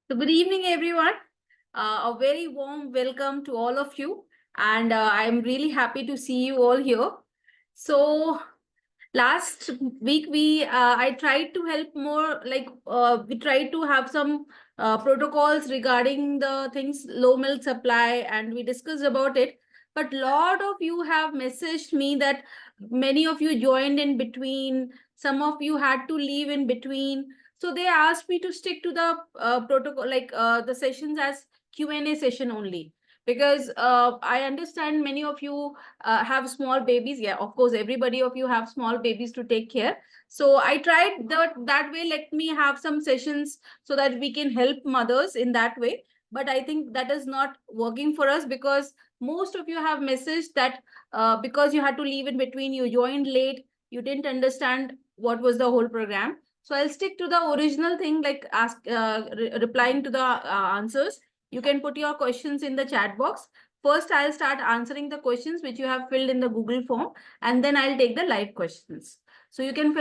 So good evening, everyone. A very warm welcome to all of you. And I'm really happy to see you all here. So last week, I tried to help more, we tried to have some protocols regarding the things low milk supply, and we discussed about it. But lot of you have messaged me that many of you joined in between. Some of you had to leave in between. So they asked me to stick to the protocol, the sessions as Q&A session only. Because I understand many of you have small babies. Yeah, of course, everybody of you have small babies to take care. So I tried that way. Let me have some sessions so that we can help mothers in that way. But I think that is not working for us because most of you have messaged that because you had to leave in between, you joined late, you didn't understand what was the whole program. So I'll stick to the original thing, like replying to the answers. You can put your questions in the chat box. First, I'll start answering the questions which you have filled in the Google form, and then I'll take the live questions. So you can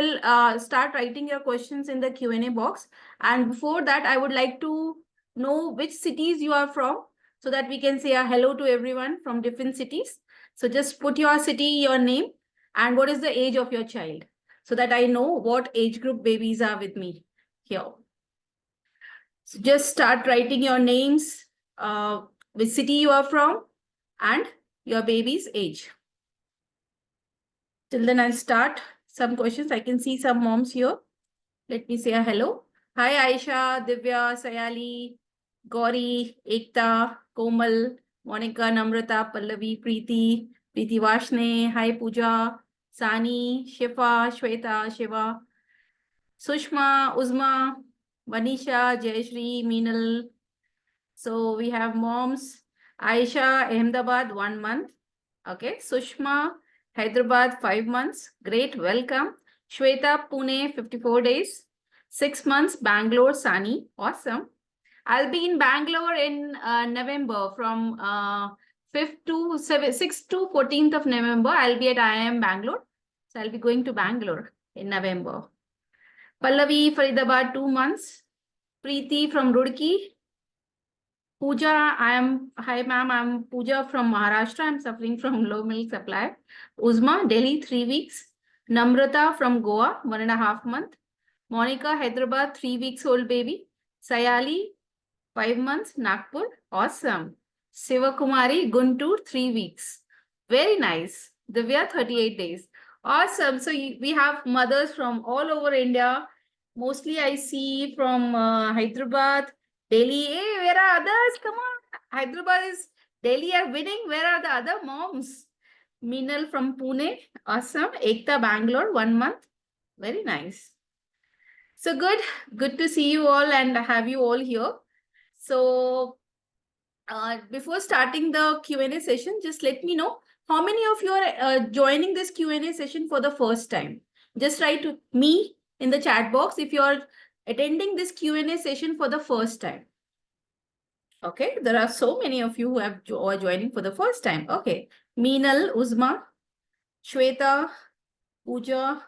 start writing your questions in the Q&A box. And before that, I would like to know which cities you are from so that we can say a hello to everyone from different cities. So just put your city, your name, and what is the age of your child so that I know what age group babies are with me here. So just start writing your names, which city you are from, and your baby's age. Till then, I'll start some questions. I can see some moms here. Let me say a hello. Hi, Aisha, Divya, Sayali, Gauri, Ekta, Komal, Monica, Namrata, Pallavi, Preeti, Preeti Vashne. Hi, Pooja, Sani, Shifa, Shweta, Shiva, Sushma, Uzma, Vanisha, Jayashri, Meenal. So we have moms. Aisha, Ahmedabad, 1 month. Okay. Sushma, Hyderabad, 5 months. Great. Welcome. Shweta, Pune, 54 days. 6 months. Bangalore, Sani. Awesome. I'll be in Bangalore in November from 5th to 6th to 14th of November. I'll be at IIM Bangalore. So I'll be going to Bangalore in November. Pallavi, Faridabad, 2 months. Preeti from Roorkee. Pooja, hi ma'am, I'm Pooja from Maharashtra. I'm suffering from low milk supply. Uzma, Delhi, 3 weeks. Namrata from Goa, 1.5 months. Monica, Hyderabad, 3 weeks old baby. Sayali, 5 months. Nagpur, awesome. Sivakumari, Guntur, 3 weeks. Very nice. Divya, 38 days. Awesome. So we have mothers from all over India. Mostly I see from Hyderabad, Delhi. Hey, where are others? Come on. Hyderabad is Delhi are winning. Where are the other moms? Meenal from Pune. Awesome. Ekta Bangalore, 1 month. Very nice. So good. Good to see you all and have you all here. So before starting the Q&A session, just let me know how many of you are joining this Q&A session for the first time. Just write to me in the chat box if you are attending this Q&A session for the first time. Okay, there are so many of you who are joining for the first time. Okay, Meenal, Uzma, Shweta, Pooja,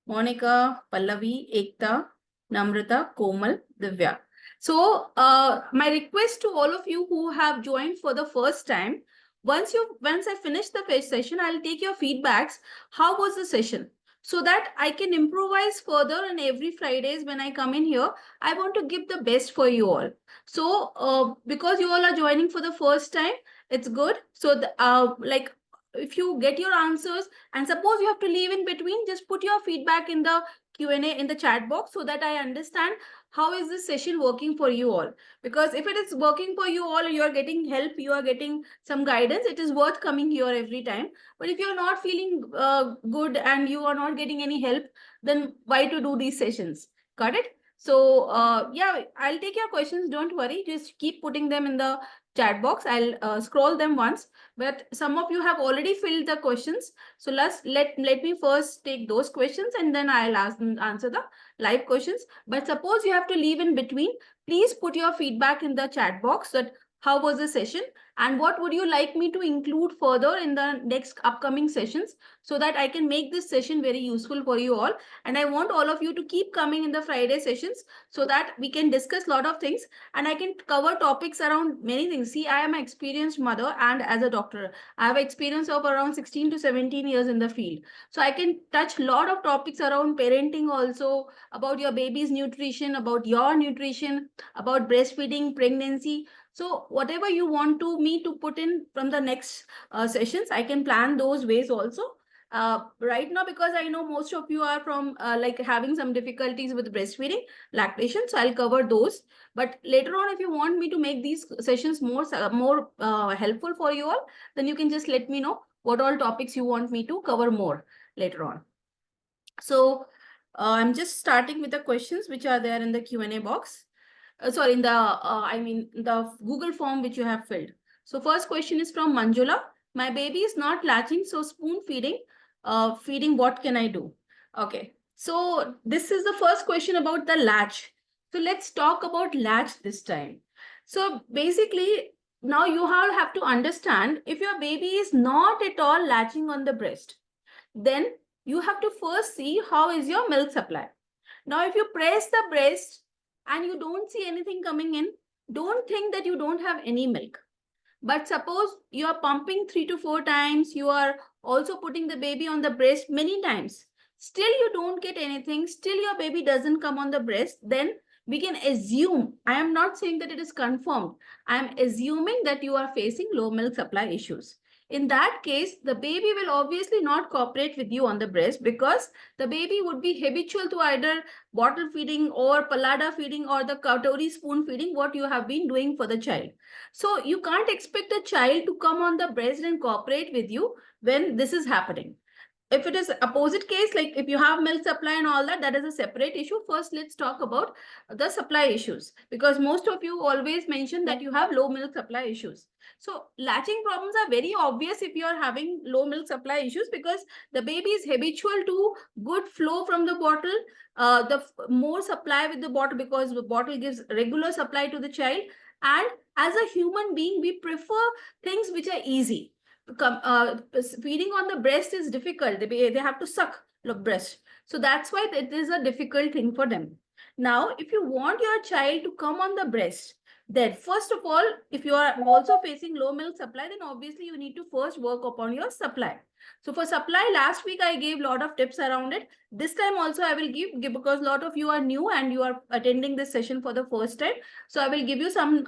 Monica, Pallavi, Ekta, Namrata, Komal, Divya. So my request to all of you who have joined for the first time, once I finish the session, I'll take your feedbacks. How was the session? So that I can improvise further, and every Fridays when I come in here, I want to give the best for you all. So because you all are joining for the first time, it's good. So if you get your answers and suppose you have to leave in between, just put your feedback in the Q&A in the chat box so that I understand how is this session working for you all. Because if it is working for you all, you are getting help, you are getting some guidance, it is worth coming here every time. But if you're not feeling good and you are not getting any help, then why to do these sessions? Got it? So yeah, I'll take your questions. Don't worry. Just keep putting them in the chat box. I'll scroll them once. But some of you have already filled the questions. So let me first take those questions and then I'll answer the live questions. But suppose you have to leave in between, please put your feedback in the chat box that How was the session? And what would you like me to include further in the next upcoming sessions so that I can make this session very useful for you all. And I want all of you to keep coming in the Friday sessions so that we can discuss a lot of things and I can cover topics around many things. See, I am an experienced mother and as a doctor, I have experience of around 16 to 17 years in the field. So I can touch a lot of topics around parenting also, about your baby's nutrition, about your nutrition, about breastfeeding, pregnancy. So whatever you want me to put in from the next sessions, I can plan those ways also. Right now, because I know most of you are from like having some difficulties with breastfeeding, lactation, so I'll cover those. But later on, if you want me to make these sessions more helpful for you all, then you can just let me know what all topics you want me to cover more later on. So I'm just starting with the questions which are there in the Q&A box. Sorry, in the, the Google form which you have filled. So first question is from Manjula. My baby is not latching, so spoon feeding, what can I do? Okay, so this is the first question about the latch. So let's talk about latch this time. So basically, now you all have to understand if your baby is not at all latching on the breast, then you have to first see how is your milk supply. Now, if you press the breast and you don't see anything coming in, don't think that you don't have any milk. But suppose you are pumping 3 to 4 times, you are also putting the baby on the breast many times, still you don't get anything, still your baby doesn't come on the breast, then we can assume, I am not saying that it is confirmed, I am assuming that you are facing low milk supply issues. In that case, the baby will obviously not cooperate with you on the breast because the baby would be habitual to either bottle feeding or palada feeding or the katori spoon feeding, what you have been doing for the child. So you can't expect a child to come on the breast and cooperate with you when this is happening. If it is opposite case, like if you have milk supply and all that, that is a separate issue. First, let's talk about the supply issues, because most of you always mention that you have low milk supply issues. So latching problems are very obvious if you are having low milk supply issues, because the baby is habitual to good flow from the bottle, the more supply with the bottle, because the bottle gives regular supply to the child. And as a human being, we prefer things which are easy. Feeding on the breast is difficult. They have to suck the breast. So that's why it is a difficult thing for them. Now, if you want your child to come on the breast, then first of all, if you are also facing low milk supply, then obviously you need to first work upon your supply. So for supply, last week I gave a lot of tips around it. This time also I will give because a lot of you are new and you are attending this session for the first time. So I will give you some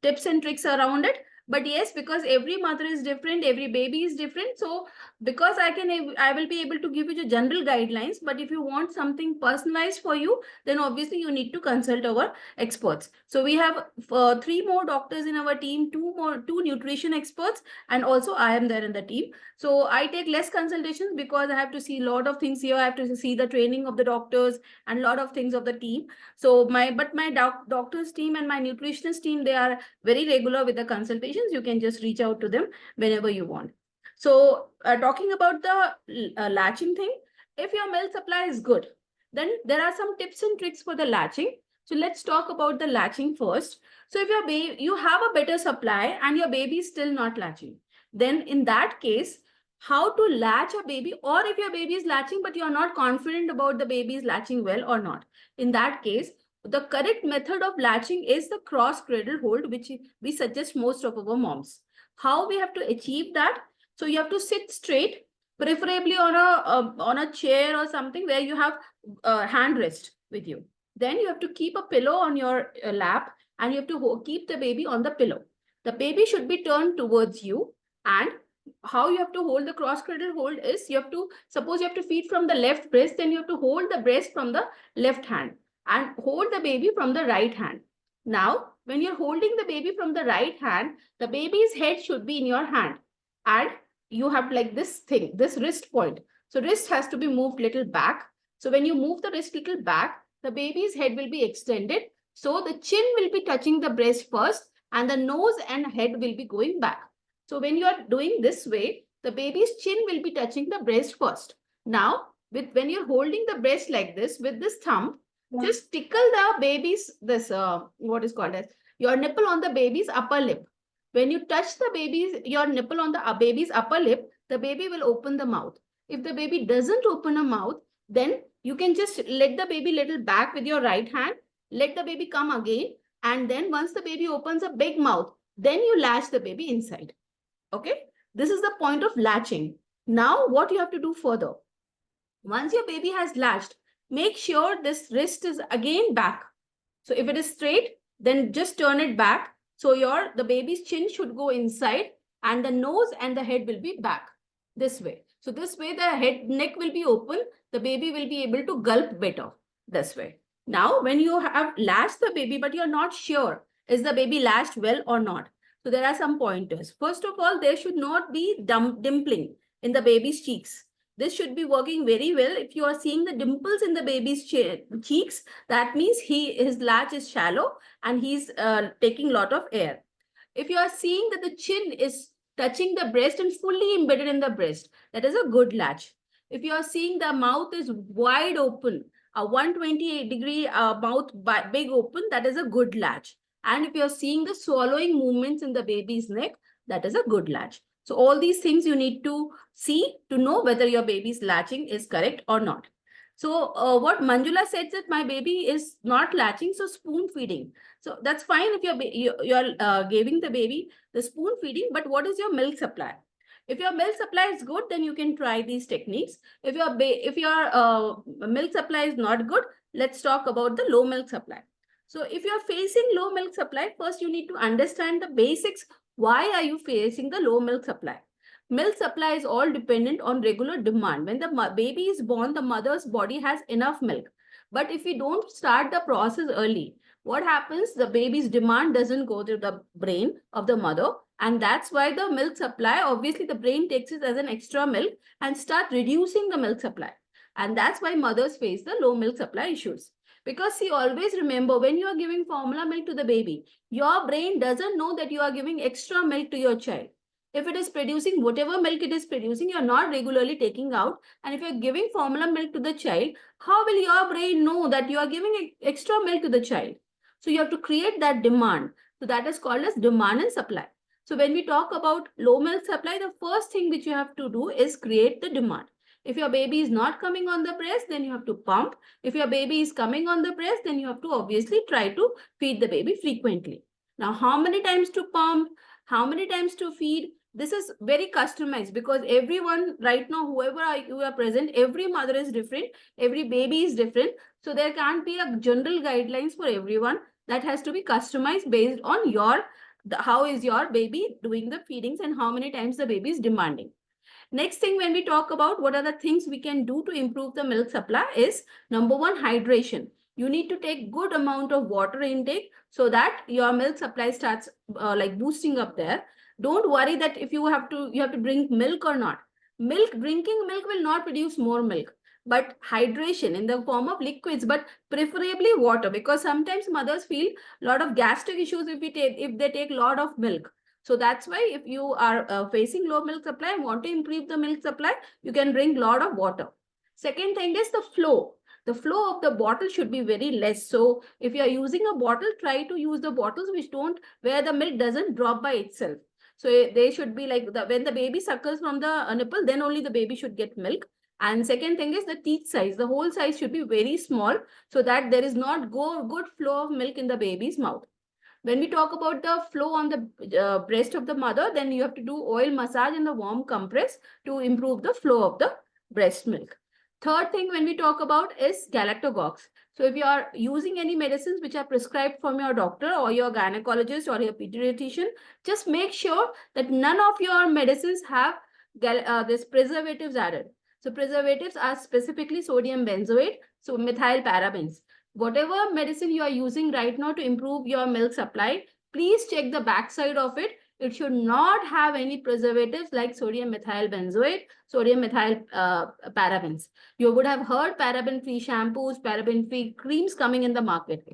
tips and tricks around it. But yes, because every mother is different, every baby is different. So because I will be able to give you the general guidelines. But if you want something personalized for you, then obviously you need to consult our experts. So we have 3 more doctors in our team, 2 nutrition experts, and also I am there in the team. So I take less consultations because I have to see a lot of things here. I have to see the training of the doctors and a lot of things of the team. So my doctors team and my nutritionist team, they are very regular with the consultations. You can just reach out to them whenever you want. So talking about the latching thing, if your milk supply is good, then there are some tips and tricks for the latching. So let's talk about the latching first. So if your baby, you have a better supply and your baby is still not latching, then in that case, how to latch a baby, or if your baby is latching but you are not confident about the baby is latching well or not, in that case, the correct method of latching is the cross cradle hold, which we suggest most of our moms. How we have to achieve that? So you have to sit straight, preferably on a chair or something where you have hand rest with you. Then you have to keep a pillow on your lap and you have to keep the baby on the pillow. The baby should be turned towards you. And how you have to hold the cross cradle hold is, you have to, suppose you have to feed from the left breast, then you have to hold the breast from the left hand and hold the baby from the right hand. Now, when you're holding the baby from the right hand, the baby's head should be in your hand. And you have like this thing, this wrist point. So wrist has to be moved little back. So when you move the wrist little back, the baby's head will be extended. So the chin will be touching the breast first and the nose and head will be going back. So when you are doing this way, the baby's chin will be touching the breast first. Now, when you're holding the breast like this with this thumb, just tickle the baby's what is called as, your nipple on the baby's upper lip. When you touch your nipple on the baby's upper lip, the baby will open the mouth. If the baby doesn't open a mouth, then you can just let the baby little back with your right hand, let the baby come again, and then once the baby opens a big mouth, then you latch the baby inside. Okay, this is the point of latching. Now what you have to do further, once your baby has latched, make sure this wrist is again back. So if it is straight, then just turn it back. So the baby's chin should go inside and the nose and the head will be back this way. So this way the neck will be open. The baby will be able to gulp better this way. Now, when you have latched the baby, but you're not sure, is the baby latched well or not? So there are some pointers. First of all, there should not be dimpling in the baby's cheeks. This should be working very well. If you are seeing the dimples in the baby's cheeks, that means his latch is shallow and he's taking a lot of air. If you are seeing that the chin is touching the breast and fully embedded in the breast, that is a good latch. If you are seeing the mouth is wide open, a 128-degree mouth big open, that is a good latch. And if you are seeing the swallowing movements in the baby's neck, that is a good latch. So all these things you need to see to know whether your baby's latching is correct or not. So what Manjula said that my baby is not latching, so spoon feeding. So that's fine if you're giving the baby the spoon feeding, but what is your milk supply? If your milk supply is good, then you can try these techniques. If your milk supply is not good, let's talk about the low milk supply. So if you're facing low milk supply, first you need to understand the basics. Why are you facing the low milk supply? Milk supply is all dependent on regular demand. When the baby is born, the mother's body has enough milk. But if we don't start the process early, what happens? The baby's demand doesn't go to the brain of the mother. And that's why the milk supply, obviously the brain takes it as an extra milk and start reducing the milk supply. And that's why mothers face the low milk supply issues. Because see, always remember, when you are giving formula milk to the baby, your brain doesn't know that you are giving extra milk to your child. If it is producing whatever milk it is producing, you're not regularly taking out. And if you're giving formula milk to the child, how will your brain know that you are giving extra milk to the child? So you have to create that demand. So that is called as demand and supply. So when we talk about low milk supply, the first thing which you have to do is create the demand. If your baby is not coming on the breast, then you have to pump. If your baby is coming on the breast, then you have to obviously try to feed the baby frequently. Now, how many times to pump? How many times to feed? This is very customized because everyone right now, whoever you are present, every mother is different, every baby is different. So there can't be a general guidelines for everyone. That has to be customized based on how is your baby doing the feedings and how many times the baby is demanding. Next thing, when we talk about what are the things we can do to improve the milk supply is number one, hydration. You need to take good amount of water intake so that your milk supply starts like boosting up there. Don't worry that if you have to drink milk or not. Drinking milk will not produce more milk, but hydration in the form of liquids, but preferably water, because sometimes mothers feel a lot of gastric issues if they take a lot of milk. So that's why if you are facing low milk supply and want to improve the milk supply, you can drink a lot of water. Second thing is the flow. The flow of the bottle should be very less. So if you are using a bottle, try to use the bottles where the milk doesn't drop by itself. So they should be like when the baby suckles from the nipple, then only the baby should get milk. And second thing is the teeth size. The whole size should be very small so that there is not good flow of milk in the baby's mouth. When we talk about the flow on the breast of the mother, then you have to do oil massage and the warm compress to improve the flow of the breast milk. Third thing when we talk about is galactogogues. So if you are using any medicines which are prescribed from your doctor or your gynecologist or your pediatrician, just make sure that none of your medicines have this preservatives added. So preservatives are specifically sodium benzoate, so methyl parabens. Whatever medicine you are using right now to improve your milk supply, please check the backside of it. It should not have any preservatives like sodium methyl benzoate, sodium methyl parabens. You would have heard paraben-free shampoos, paraben-free creams coming in the market.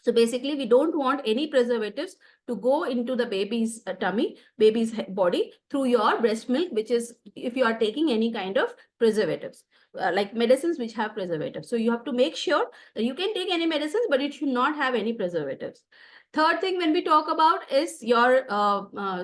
So basically, we don't want any preservatives to go into the baby's tummy, baby's body through your breast milk, which is if you are taking any kind of preservatives, like medicines which have preservatives. So you have to make sure that you can take any medicines, but it should not have any preservatives. Third thing when we talk about is your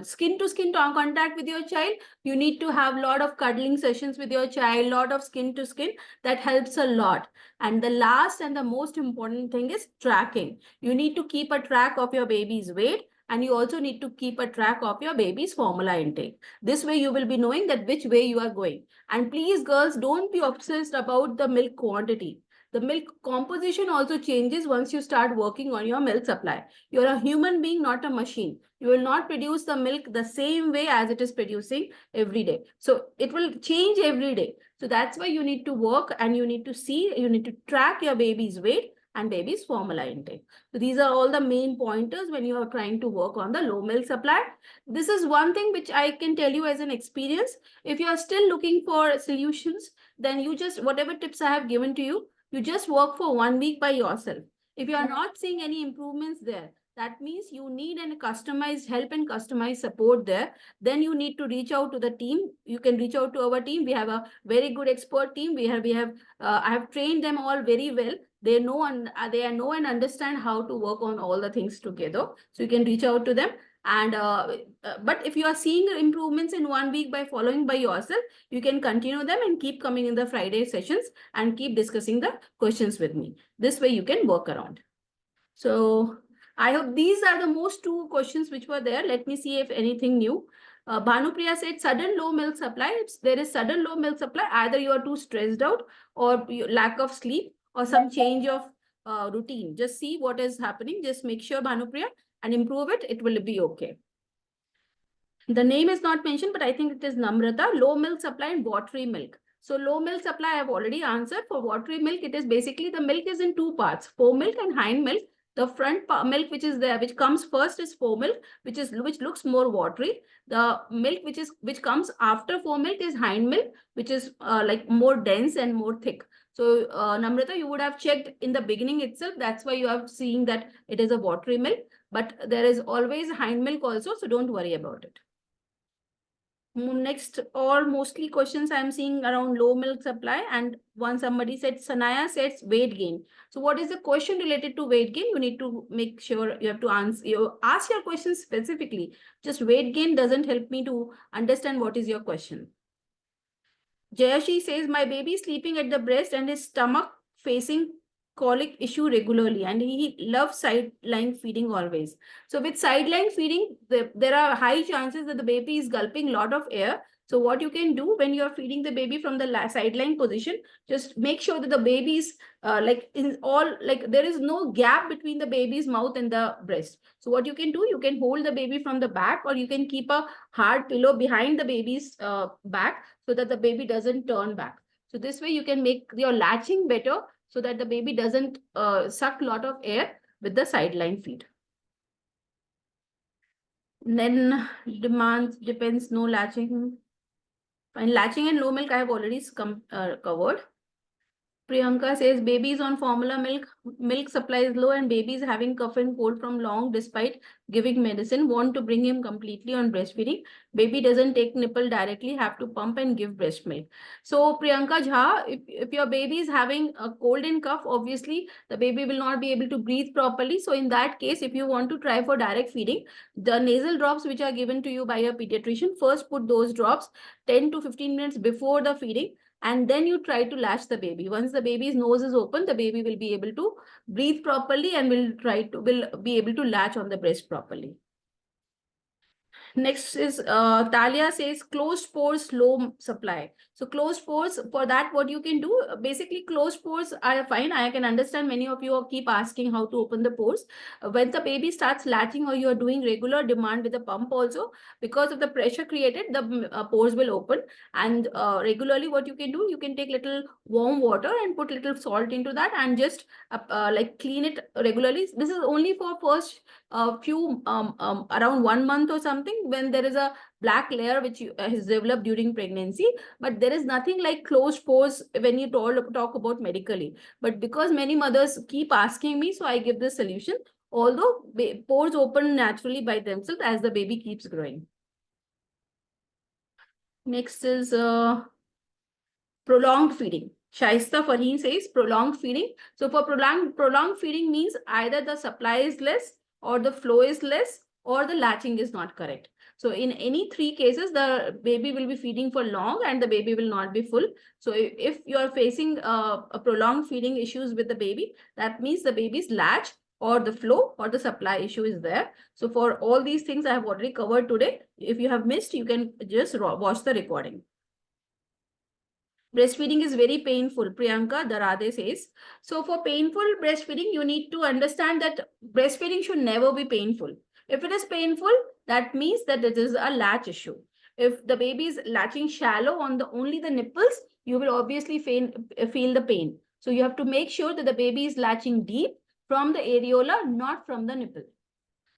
skin to skin contact with your child. You need to have a lot of cuddling sessions with your child, lot of skin to skin. That helps a lot. And the last and the most important thing is tracking. You need to keep a track of your baby's weight, and you also need to keep a track of your baby's formula intake. This way you will be knowing that which way you are going. And please girls, don't be obsessed about the milk quantity. The milk composition also changes once you start working on your milk supply. You're a human being, not a machine. You will not produce the milk the same way as it is producing every day. So it will change every day. So that's why you need to work, and you need to see, you need to track your baby's weight and baby's formula intake. So these are all the main pointers when you are trying to work on the low milk supply. This is one thing which I can tell you as an experience. If you are still looking for solutions, then you just, whatever tips I have given to you, you just work for 1 week by yourself. If you are not seeing any improvements there, that means you need a customized help and customized support there. Then you need to reach out to the team. You can reach out to our team. We have a very good expert team. I have trained them all very well. They know and understand how to work on all the things together. So you can reach out to them. And but if you are seeing improvements in 1 week by following by yourself, you can continue them and keep coming in the Friday sessions and keep discussing the questions with me. This way you can work around. So I hope these are the most two questions which were there. Let me see if anything new. Bhanupriya said sudden low milk supply. If there is sudden low milk supply, either you are too stressed out, or lack of sleep, or some change of routine. Just see what is happening. Just make sure, Bhanupriya, and improve it. It will be okay. The name is not mentioned, but I think it is Namrata. Low milk supply and watery milk. So low milk supply I have already answered. For watery milk, it is basically the milk is in two parts, fore milk and hind milk. The front milk which is there, which comes first, is fore milk, which looks more watery. The milk which comes after fore milk is hind milk, which is like more dense and more thick. So Namrata, you would have checked in the beginning itself. That's why you are seeing that it is a watery milk. But there is always hind milk also, so don't worry about it. Next, all mostly questions I'm seeing around low milk supply, and one somebody said, Sanaya says weight gain. So what is the question related to weight gain? You need to make sure you have to answer, ask your question specifically. Just weight gain doesn't help me to understand what is your question. Jayashi says, my baby is sleeping at the breast and his stomach facing colic issue regularly, and he loves sideline feeding always. So with sideline feeding, there are high chances that the baby is gulping a lot of air. So what you can do when you're feeding the baby from the sideline position, just make sure that the baby's there is no gap between the baby's mouth and the breast. So what you can do, you can hold the baby from the back, or you can keep a hard pillow behind the baby's back, so that the baby doesn't turn back. So this way you can make your latching better, so that the baby doesn't suck a lot of air with the sideline feed. Then depends, no latching. And latching and low milk I have already covered. Priyanka says baby is on formula milk. Milk supply is low and baby is having cough and cold from long despite giving medicine. Want to bring him completely on breastfeeding. Baby doesn't take nipple directly, have to pump and give breast milk. So Priyanka Jha, if your baby is having a cold and cough, obviously the baby will not be able to breathe properly. So in that case, if you want to try for direct feeding, the nasal drops which are given to you by your pediatrician, first put those drops 10 to 15 minutes before the feeding, and then you try to latch the baby. Once the baby's nose is open, the baby will be able to breathe properly and will be able to latch on the breast properly. Next is Talia says closed pores, low supply. So closed pores, for that what you can do, basically closed pores are fine. I can understand many of you keep asking how to open the pores. When the baby starts latching or you are doing regular demand with the pump also, because of the pressure created, the pores will open. And regularly what you can do, you can take little warm water and put little salt into that and just like clean it regularly. This is only for first few around 1 month or something, when there is a black layer which is developed during pregnancy, but there is nothing like closed pores when you talk about medically. But because many mothers keep asking me, so I give this solution. Although pores open naturally by themselves as the baby keeps growing. Next is prolonged feeding. Shaista Farheen says prolonged feeding. So for prolonged feeding means either the supply is less or the flow is less, or the latching is not correct. So in any three cases, the baby will be feeding for long and the baby will not be full. So if you are facing a prolonged feeding issues with the baby, that means the baby's latch or the flow or the supply issue is there. So for all these things I have already covered today. If you have missed, you can just watch the recording. Breastfeeding is very painful, Priyanka Darade says. So for painful breastfeeding, you need to understand that breastfeeding should never be painful. If it is painful, that means that it is a latch issue. If the baby is latching shallow on only the nipples, you will obviously feel the pain. So you have to make sure that the baby is latching deep from the areola, not from the nipple.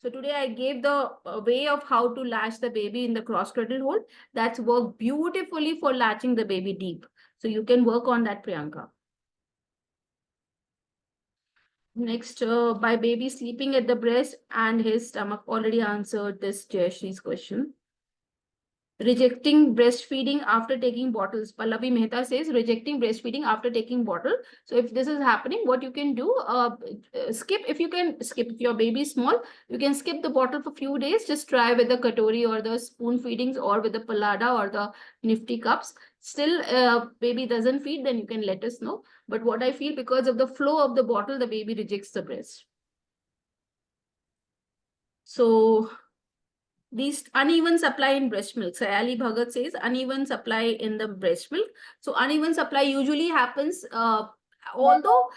So today I gave the way of how to latch the baby in the cross cradle hold. That's worked beautifully for latching the baby deep. So you can work on that, Priyanka. Next, by baby sleeping at the breast and his stomach, already answered this Jayashree's question. Rejecting breastfeeding after taking bottles. Pallavi Mehta says rejecting breastfeeding after taking bottle. So if this is happening, what you can do, skip. If you can skip, if your baby is small, you can skip the bottle for few days. Just try with the katori or the spoon feedings or with the palada or the nifty cups. Still, baby doesn't feed, then you can let us know. But what I feel, because of the flow of the bottle, the baby rejects the breast. So these uneven supply in breast milk. Sayali Bhagat says uneven supply in the breast milk. So uneven supply usually happens, although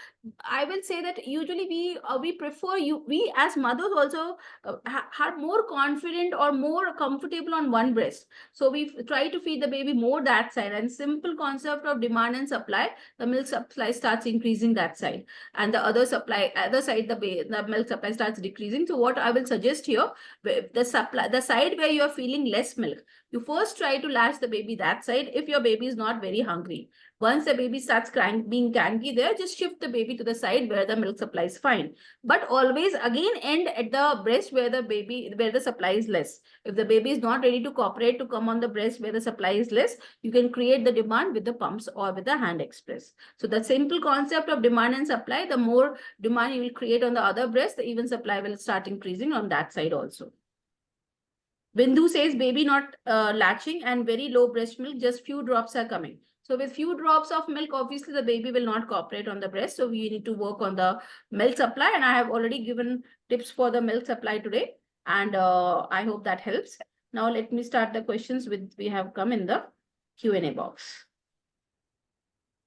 I will say that usually we prefer, we as mothers also are more confident or more comfortable on one breast. So we try to feed the baby more that side, and simple concept of demand and supply, the milk supply starts increasing that side, and the other side, the milk supply starts decreasing. So what I will suggest here, the side where you are feeling less milk, you first try to latch the baby that side if your baby is not very hungry. Once the baby starts being cranky there, just shift the baby to the side where the milk supply is fine. But always again end at the breast where the supply is less. If the baby is not ready to cooperate to come on the breast where the supply is less, you can create the demand with the pumps or with the hand express. So the simple concept of demand and supply, the more demand you will create on the other breast, the even supply will start increasing on that side also. Bindu says baby not latching and very low breast milk, just few drops are coming. So with few drops of milk, obviously the baby will not cooperate on the breast. So we need to work on the milk supply. And I have already given tips for the milk supply today. And I hope that helps. Now let me start the questions we have come in the Q&A box.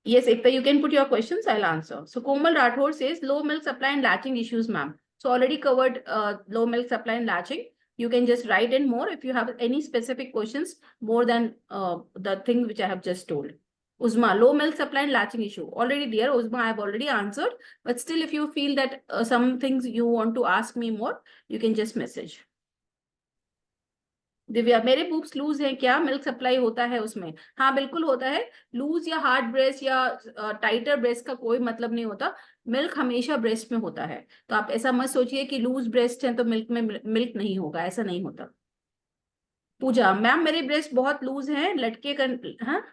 Yes, Ekta, you can put your questions, I'll answer. So Komal Rathore says low milk supply and latching issues, ma'am. So already covered low milk supply and latching. You can just write in more if you have any specific questions more than the thing which I have just told. Uzma, low milk supply and latching issue. Already dear Uzma, I have already answered. But still, if you feel that some things you want to ask me more, you can just message. Divya, मेरे boobs loose हैं क्या, milk supply होता है उसमें? हाँ बिल्कुल होता है. लूज या हार्ड ब्रेस्ट या टाइटर ब्रेस्ट का कोई मतलब नहीं होता. मिल्क हमेशा ब्रेस्ट में होता है. तो आप ऐसा मत सोचिए कि लूज ब्रेस्ट है तो मिल्क में मिल्क नहीं होगा, ऐसा नहीं होता. पूजा, मैम मेरे ब्रेस्ट बहुत लूज हैं, लटके कर हाँ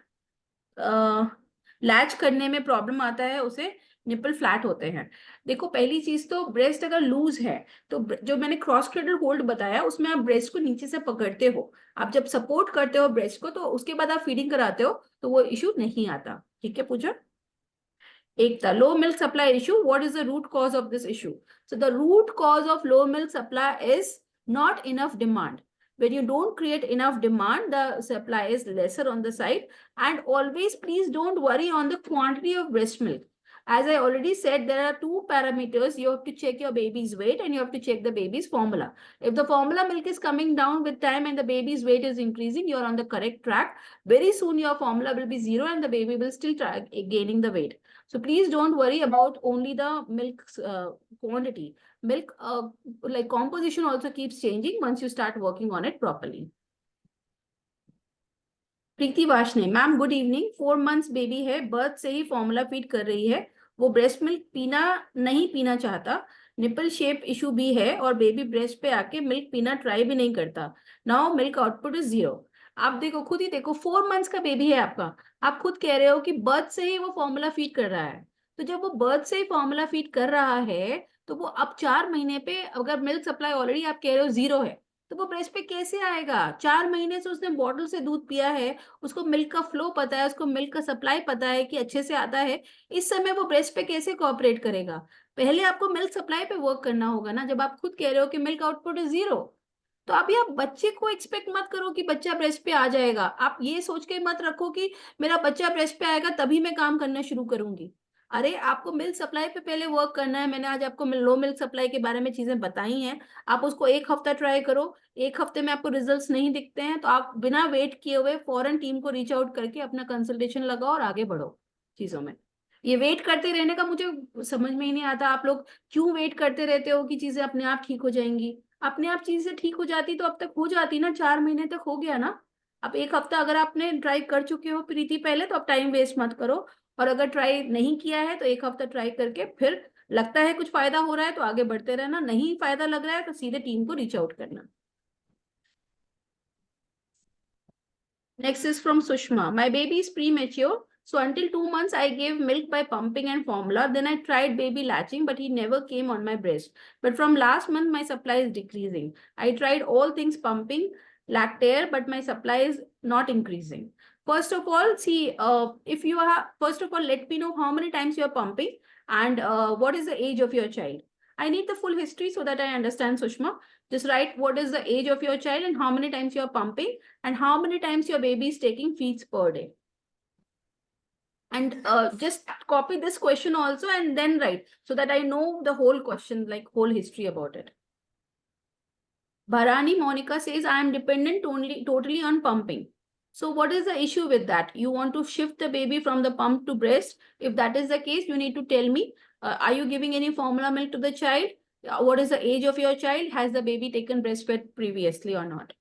लैच करने में प्रॉब्लम आता है, उसे निपल फ्लैट होते हैं. देखो, पहली चीज तो ब्रेस्ट अगर लूज है तो जो मैंने क्रॉस क्रेडल होल्ड बताया उसमें आप ब्रेस्ट को नीचे से पकड़ते हो. आप जब सपोर्ट करते हो ब्रेस्ट को तो उसके बाद आप फीडिंग कराते हो तो वो इश्यू नहीं आता. ठीक है पूजा. Ekta, low milk supply issue. What is the root cause of this issue? So the root cause of low milk supply is not enough demand. When you don't create enough demand, the supply is lesser on the side. And always, please don't worry on the quantity of breast milk. As I already said, there are two parameters. You have to check your baby's weight and you have to check the baby's formula. If the formula milk is coming down with time and the baby's weight is increasing, you're on the correct track. Very soon your formula will be zero and the baby will still try gaining the weight. So please don't worry about only the milk quantity. Milk like composition also keeps changing once you start working on it properly. Preeti Washne, ma'am good evening. 4 months baby है, birth से ही formula feed कर रही है. वो breast milk नहीं पीना चाहता. Nipple shape issue भी है और बेबी ब्रेस्ट पे आके मिल्क पीना ट्राई भी नहीं करता. Now milk output is 0. आप देखो, खुद ही देखो, 4 months का बेबी है आपका. आप खुद कह रहे हो कि बर्थ से ही वो फॉर्मूला फीड कर रहा है. तो जब वो बर्थ से ही फॉर्मूला फीड कर रहा है तो वो अब 4 महीने पे अगर मिल्क सप्लाई ऑलरेडी आप कह रहे हो 0 है, तो वो ब्रेस्ट पे कैसे आएगा? 4 महीने से उसने बॉटल से दूध पिया है, उसको मिल्क का फ्लो पता है, उसको मिल्क का सप्लाई पता है कि अच्छे से आता है। इस समय वो ब्रेस्ट पे कैसे कोऑपरेट करेगा? पहले आपको मिल्क सप्लाई पे वर्क करना होगा ना, जब आप खुद कह रहे हो कि मिल्क आउटपुट इज 0। तो अभी आप बच्चे को एक्सपेक्ट मत करो कि बच्चा ब्रेस्ट पे आ जाएगा। आप ये सोच के मत रखो कि मेरा बच्चा ब्रेस्ट पे आएगा तभी मैं काम करना शुरू करूंगी। अरे आपको मिल्क सप्लाई पे पहले वर्क करना है। मैंने आज आपको लो मिल्क सप्लाई के बारे में चीजें बताई हैं। आप उसको 1 हफ्ता ट्राई करो। 1 हफ्ते में आपको रिजल्ट्स नहीं दिखते हैं तो आप बिना वेट किए हुए फौरन टीम को रीच आउट करके अपना कंसल्टेशन लगाओ और आगे बढ़ो चीजों में। ये वेट करते रहने का मुझे समझ में ही नहीं आता। आप लोग क्यों वेट करते रहते हो कि चीजें अपने आप ठीक हो जाएंगी? अपने आप चीजें ठीक हो जाती तो अब तक हो जाती ना, 4 महीने तक हो गया ना। अब 1 हफ्ता अगर आपने ट्राई कर चुके हो प्रीति पहले, तो अब टाइम वेस्ट मत करो। और अगर ट्राई नहीं किया है तो 1 हफ्ता ट्राई करके फिर लगता है कुछ फायदा हो रहा है तो आगे बढ़ते रहना, नहीं फायदा लग रहा है तो सीधे टीम को रीच आउट करना। Next is from Sushma. My baby is premature. So until 2 months, I gave milk by pumping and formula. Then I tried baby latching, but he never came on my breast. But from last month, my supply is decreasing. I tried all things pumping, lactair, but my supply is not increasing. First of all, see, if you are, first of all, let me know how many times you are pumping and what is the age of your child. I need the full history so that I understand, Sushma. Just write what is the age of your child and how many times you are pumping and how many times your baby is taking feeds per day. And just copy this question also and then write so that I know the whole question, like whole history about it. Bharani Monica says, I am dependent totally on pumping. So what is the issue with that? You want to shift the baby from the pump to breast? If that is the case, you need to tell me, are you giving any formula milk to the child? What is the age of your child? Has the baby taken breastfeed previously or not?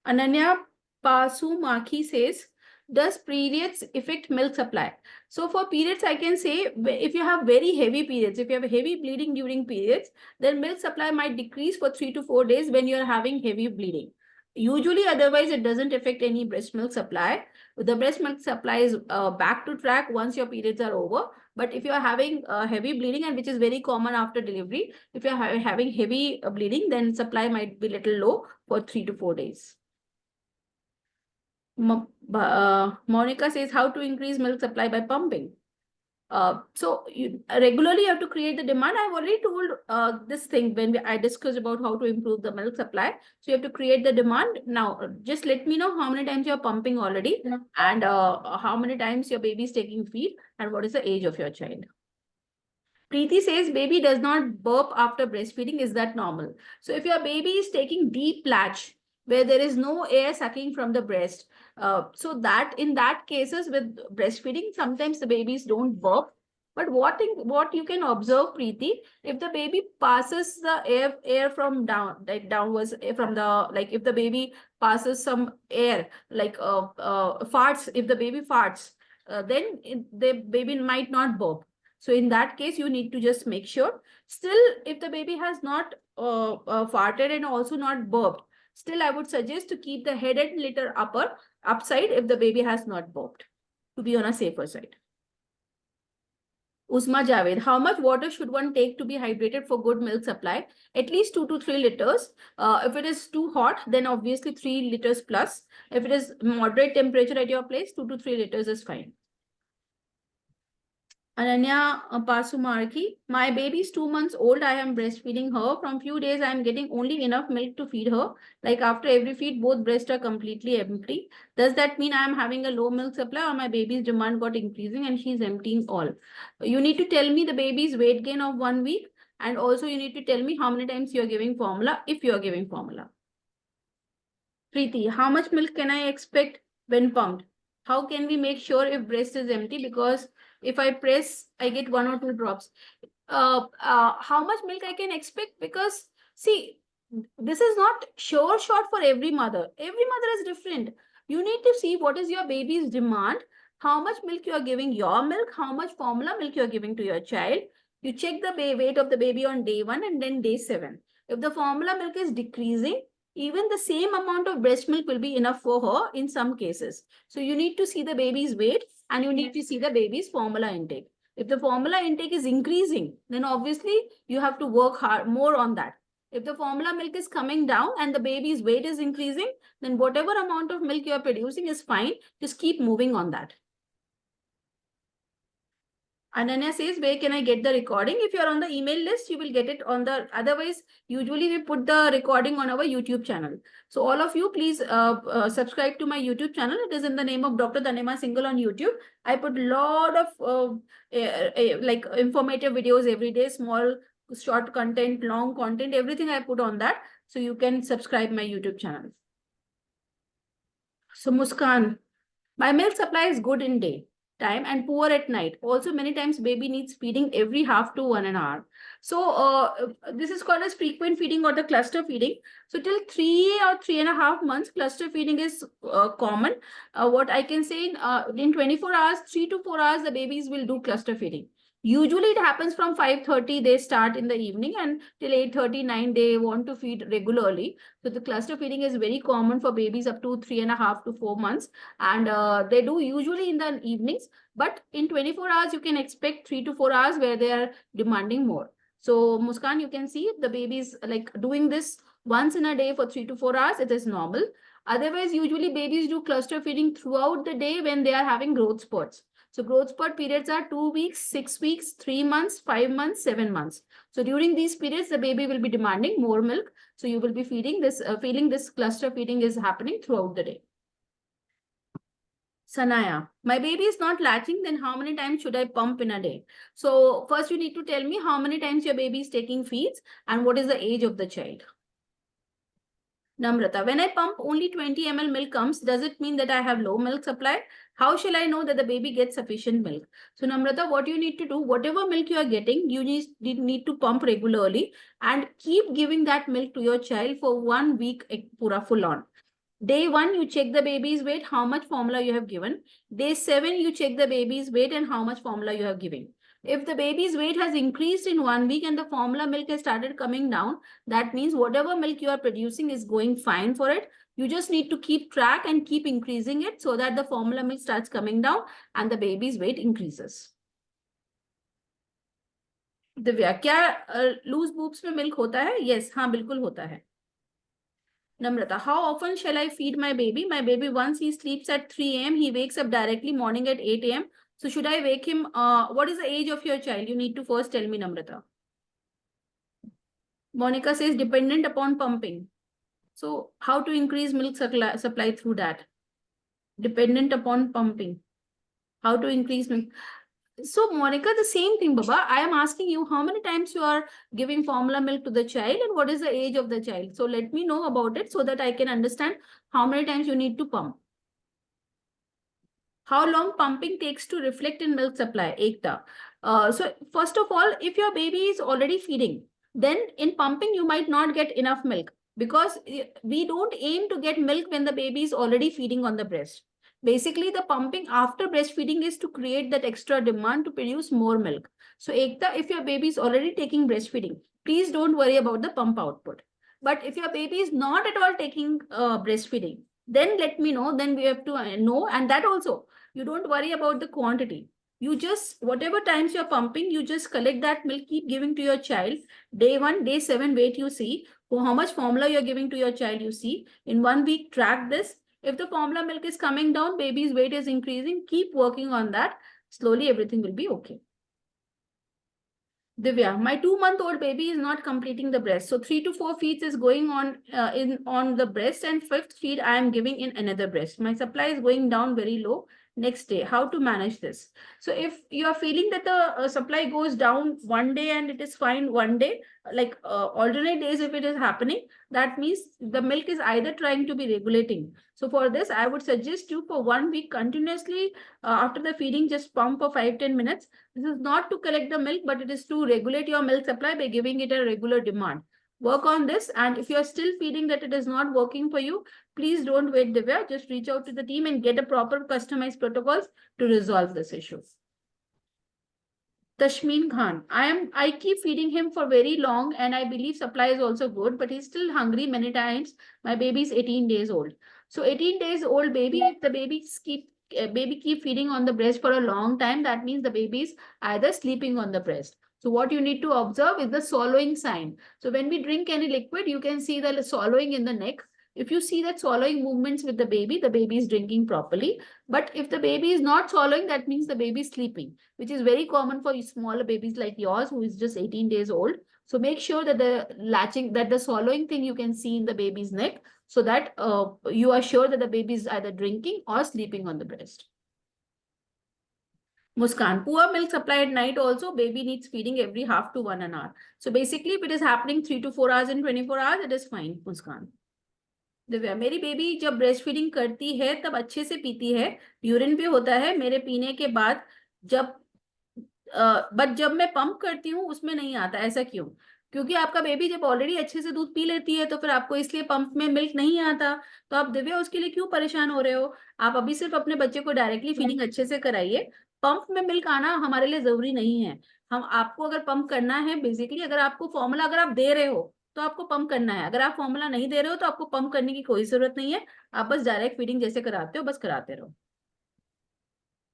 Ananya Pasumaki says, does periods affect milk supply? So for periods, I can say if you have very heavy periods, if you have heavy bleeding during periods, then milk supply might decrease for 3 to 4 days when you are having heavy bleeding. Usually, otherwise, it doesn't affect any breast milk supply. The breast milk supply is back to track once your periods are over. But if you are having heavy bleeding, and which is very common after delivery, if you are having heavy bleeding, then supply might be little low for 3 to 4 days. Monica says how to increase milk supply by pumping. So you regularly have to create the demand. I've already told this thing when I discussed about how to improve the milk supply. So you have to create the demand. Now, just let me know how many times you're pumping already and how many times your baby is taking feed and what is the age of your child. Preeti says baby does not burp after breastfeeding. Is that normal? So if your baby is taking deep latch where there is no air sucking from the breast, so that in that cases with breastfeeding, sometimes the babies don't burp. But what you can observe, Preeti, if the baby passes the air from downwards from the, like if the baby passes some air like farts, if the baby farts, then the baby might not burp. So in that case, you need to just make sure. Still, if the baby has not farted and also not burped, still I would suggest to keep the head and litter upside if the baby has not burped, to be on a safer side. Usma Javed, how much water should one take to be hydrated for good milk supply? At least 2 to 3 liters. If it is too hot, then obviously 3 liters plus. If it is moderate temperature at your place, 2 to 3 liters is fine. Ananya Pasumarki, my baby is 2 months old. I am breastfeeding her. From few days, I am getting only enough milk to feed her. Like after every feed, both breasts are completely empty. Does that mean I am having a low milk supply or my baby's demand got increasing and she's emptying all? You need to tell me the baby's weight gain of 1 week. And also you need to tell me how many times you are giving formula, if you are giving formula. Preeti, how much milk can I expect when pumped? How can we make sure if breast is empty? Because if I press, I get 1 or 2 drops. How much milk I can expect? Because see, this is not sure shot for every mother. Every mother is different. You need to see what is your baby's demand, how much milk you are giving your milk, how much formula milk you are giving to your child. You check the weight of the baby on day 1 and then day 7. If the formula milk is decreasing, even the same amount of breast milk will be enough for her in some cases. So you need to see the baby's weight and you need to see the baby's formula intake. If the formula intake is increasing, then obviously you have to work hard more on that. If the formula milk is coming down and the baby's weight is increasing, then whatever amount of milk you are producing is fine. Just keep moving on that. Ananya says, where can I get the recording? If you're on the email list, you will get it on the, otherwise, usually we put the recording on our YouTube channel. So all of you, please subscribe to my YouTube channel. It is in the name of Dr. Tanima Singhal on YouTube. I put a lot of like informative videos every day, small, short content, long content, everything I put on that. So you can subscribe my YouTube channel. So Muskan, my milk supply is good in day time and poor at night. Also, many times baby needs feeding every half to 1.5 hours. So this is called as frequent feeding or the cluster feeding. So till 3 or 3.5 months, cluster feeding is common. What I can say in 24 hours, 3 to 4 hours, the babies will do cluster feeding. Usually it happens from 5:30, they start in the evening, and till 8:39, they want to feed regularly. So the cluster feeding is very common for babies up to 3.5 to 4 months. And they do usually in the evenings, but in 24 hours, you can expect 3 to 4 hours where they are demanding more. So Muskan, you can see the babies like doing this once in a day for 3 to 4 hours, it is normal. Otherwise, usually babies do cluster feeding throughout the day when they are having growth spurts. So growth spurt periods are 2 weeks, 6 weeks, 3 months, 5 months, 7 months. So during these periods, the baby will be demanding more milk. So you will be feeding this, feeling this cluster feeding is happening throughout the day. Sanaya, my baby is not latching, then how many times should I pump in a day? So first you need to tell me how many times your baby is taking feeds and what is the age of the child. Namrata, when I pump only 20 ml milk comes, does it mean that I have low milk supply? How shall I know that the baby gets sufficient milk? So Namrata, what you need to do, whatever milk you are getting, you need to pump regularly and keep giving that milk to your child for 1 week pura full on. Day 1, you check the baby's weight, how much formula you have given. Day 7, you check the baby's weight and how much formula you have given. If the baby's weight has increased in 1 week and the formula milk has started coming down, that means whatever milk you are producing is going fine for it. You just need to keep track and keep increasing it so that the formula milk starts coming down and the baby's weight increases. Divya, क्या loose boobs में milk होता है? Yes, हाँ बिल्कुल होता है. Namrata, how often shall I feed my baby? My baby, once he sleeps at 3 a.m., he wakes up directly morning at 8 a.m. So should I wake him? What is the age of your child? You need to first tell me, Namrata. Monica says dependent upon pumping. So how to increase milk supply through that? Dependent upon pumping. How to increase milk? So Monica, the same thing, Baba. I am asking you how many times you are giving formula milk to the child and what is the age of the child. So let me know about it so that I can understand how many times you need to pump. How long pumping takes to reflect in milk supply? Ekta. So first of all, if your baby is already feeding, then in pumping, you might not get enough milk because we don't aim to get milk when the baby is already feeding on the breast. Basically, the pumping after breastfeeding is to create that extra demand to produce more milk. So Ekta, if your baby is already taking breastfeeding, please don't worry about the pump output. But if your baby is not at all taking breastfeeding, then let me know. Then we have to know. And that also, you don't worry about the quantity. You just, whatever times you're pumping, you just collect that milk, keep giving to your child. Day 1, day 7 weight you see. How much formula you're giving to your child you see. In 1 week, track this. If the formula milk is coming down, baby's weight is increasing, keep working on that. Slowly, everything will be okay. Divya, my 2-month-old baby is not completing the breast. So 3 to 4 feeds is going on on the breast and 5th feed I am giving in another breast. My supply is going down very low. Next day, how to manage this? So if you are feeling that the supply goes down one day and it is fine one day, like alternate days if it is happening, that means the milk is either trying to be regulating. So for this, I would suggest you for 1 week continuously after the feeding, just pump for 5-10 minutes. This is not to collect the milk, but it is to regulate your milk supply by giving it a regular demand. Work on this. And if you're still feeling that it is not working for you, please don't wait, Divya. Just reach out to the team and get a proper customized protocols to resolve this issue. Tashmeen Khan, I keep feeding him for very long and I believe supply is also good, but he's still hungry many times. My baby is 18 days old. So 18 days old baby, if the baby baby keep feeding on the breast for a long time, that means the baby is either sleeping on the breast. So what you need to observe is the swallowing sign. So when we drink any liquid, you can see the swallowing in the neck. If you see that swallowing movements with the baby is drinking properly. But if the baby is not swallowing, that means the baby is sleeping, which is very common for smaller babies like yours, who is just 18 days old. So make sure that the swallowing thing you can see in the baby's neck, so that you are sure that the baby is either drinking or sleeping on the breast. Muskan, poor milk supply at night also, baby needs feeding every half to 1 hour. So basically, if it is happening 3 to 4 hours in 24 hours, it is fine, Muskan. Divya, मेरी baby जब breast feeding करती है तब अच्छे से पीती है, urine भी होता है मेरे पीने के बाद, बट जब मैं पंप करती हूँ उसमें नहीं आता, ऐसा क्यों? क्योंकि आपका बेबी जब ऑलरेडी अच्छे से दूध पी लेती है तो फिर आपको इसलिए पंप में मिल्क नहीं आता, तो आप दिव्या उसके लिए क्यों परेशान हो रहे हो? आप अभी सिर्फ अपने बच्चे को डायरेक्टली फीडिंग अच्छे से कराइए। पंप में मिल्क आना हमारे लिए जरूरी नहीं है। हम आपको अगर पंप करना है, बेसिकली अगर आपको फॉर्मूला अगर आप दे रहे हो तो आपको पंप करना है, अगर आप फॉर्मूला नहीं दे रहे हो तो आपको पंप करने की कोई जरूरत नहीं है, आप बस डायरेक्ट फीडिंग जैसे कराते हो बस कराते रहो।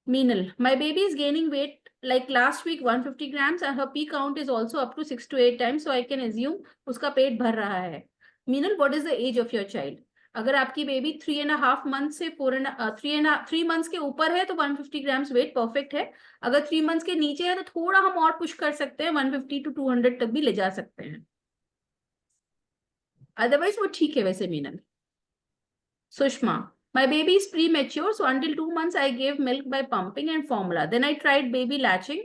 Meenal, my baby is gaining weight like last week 150 grams and her pee count is also up to 6 to 8 times, so I can assume उसका पेट भर रहा है। Meenal, what is the age of your child? अगर आपकी baby 3.5 months से 3 months के ऊपर है तो 150 grams वेट परफेक्ट है। अगर 3 months के नीचे है तो थोड़ा हम और पुश कर सकते हैं, 150 to 200 तक भी ले जा सकते हैं, अदरवाइज वो ठीक है वैसे। Meenal, Sushma, my baby is premature, so until 2 months I gave milk by pumping and formula. Then I tried baby latching,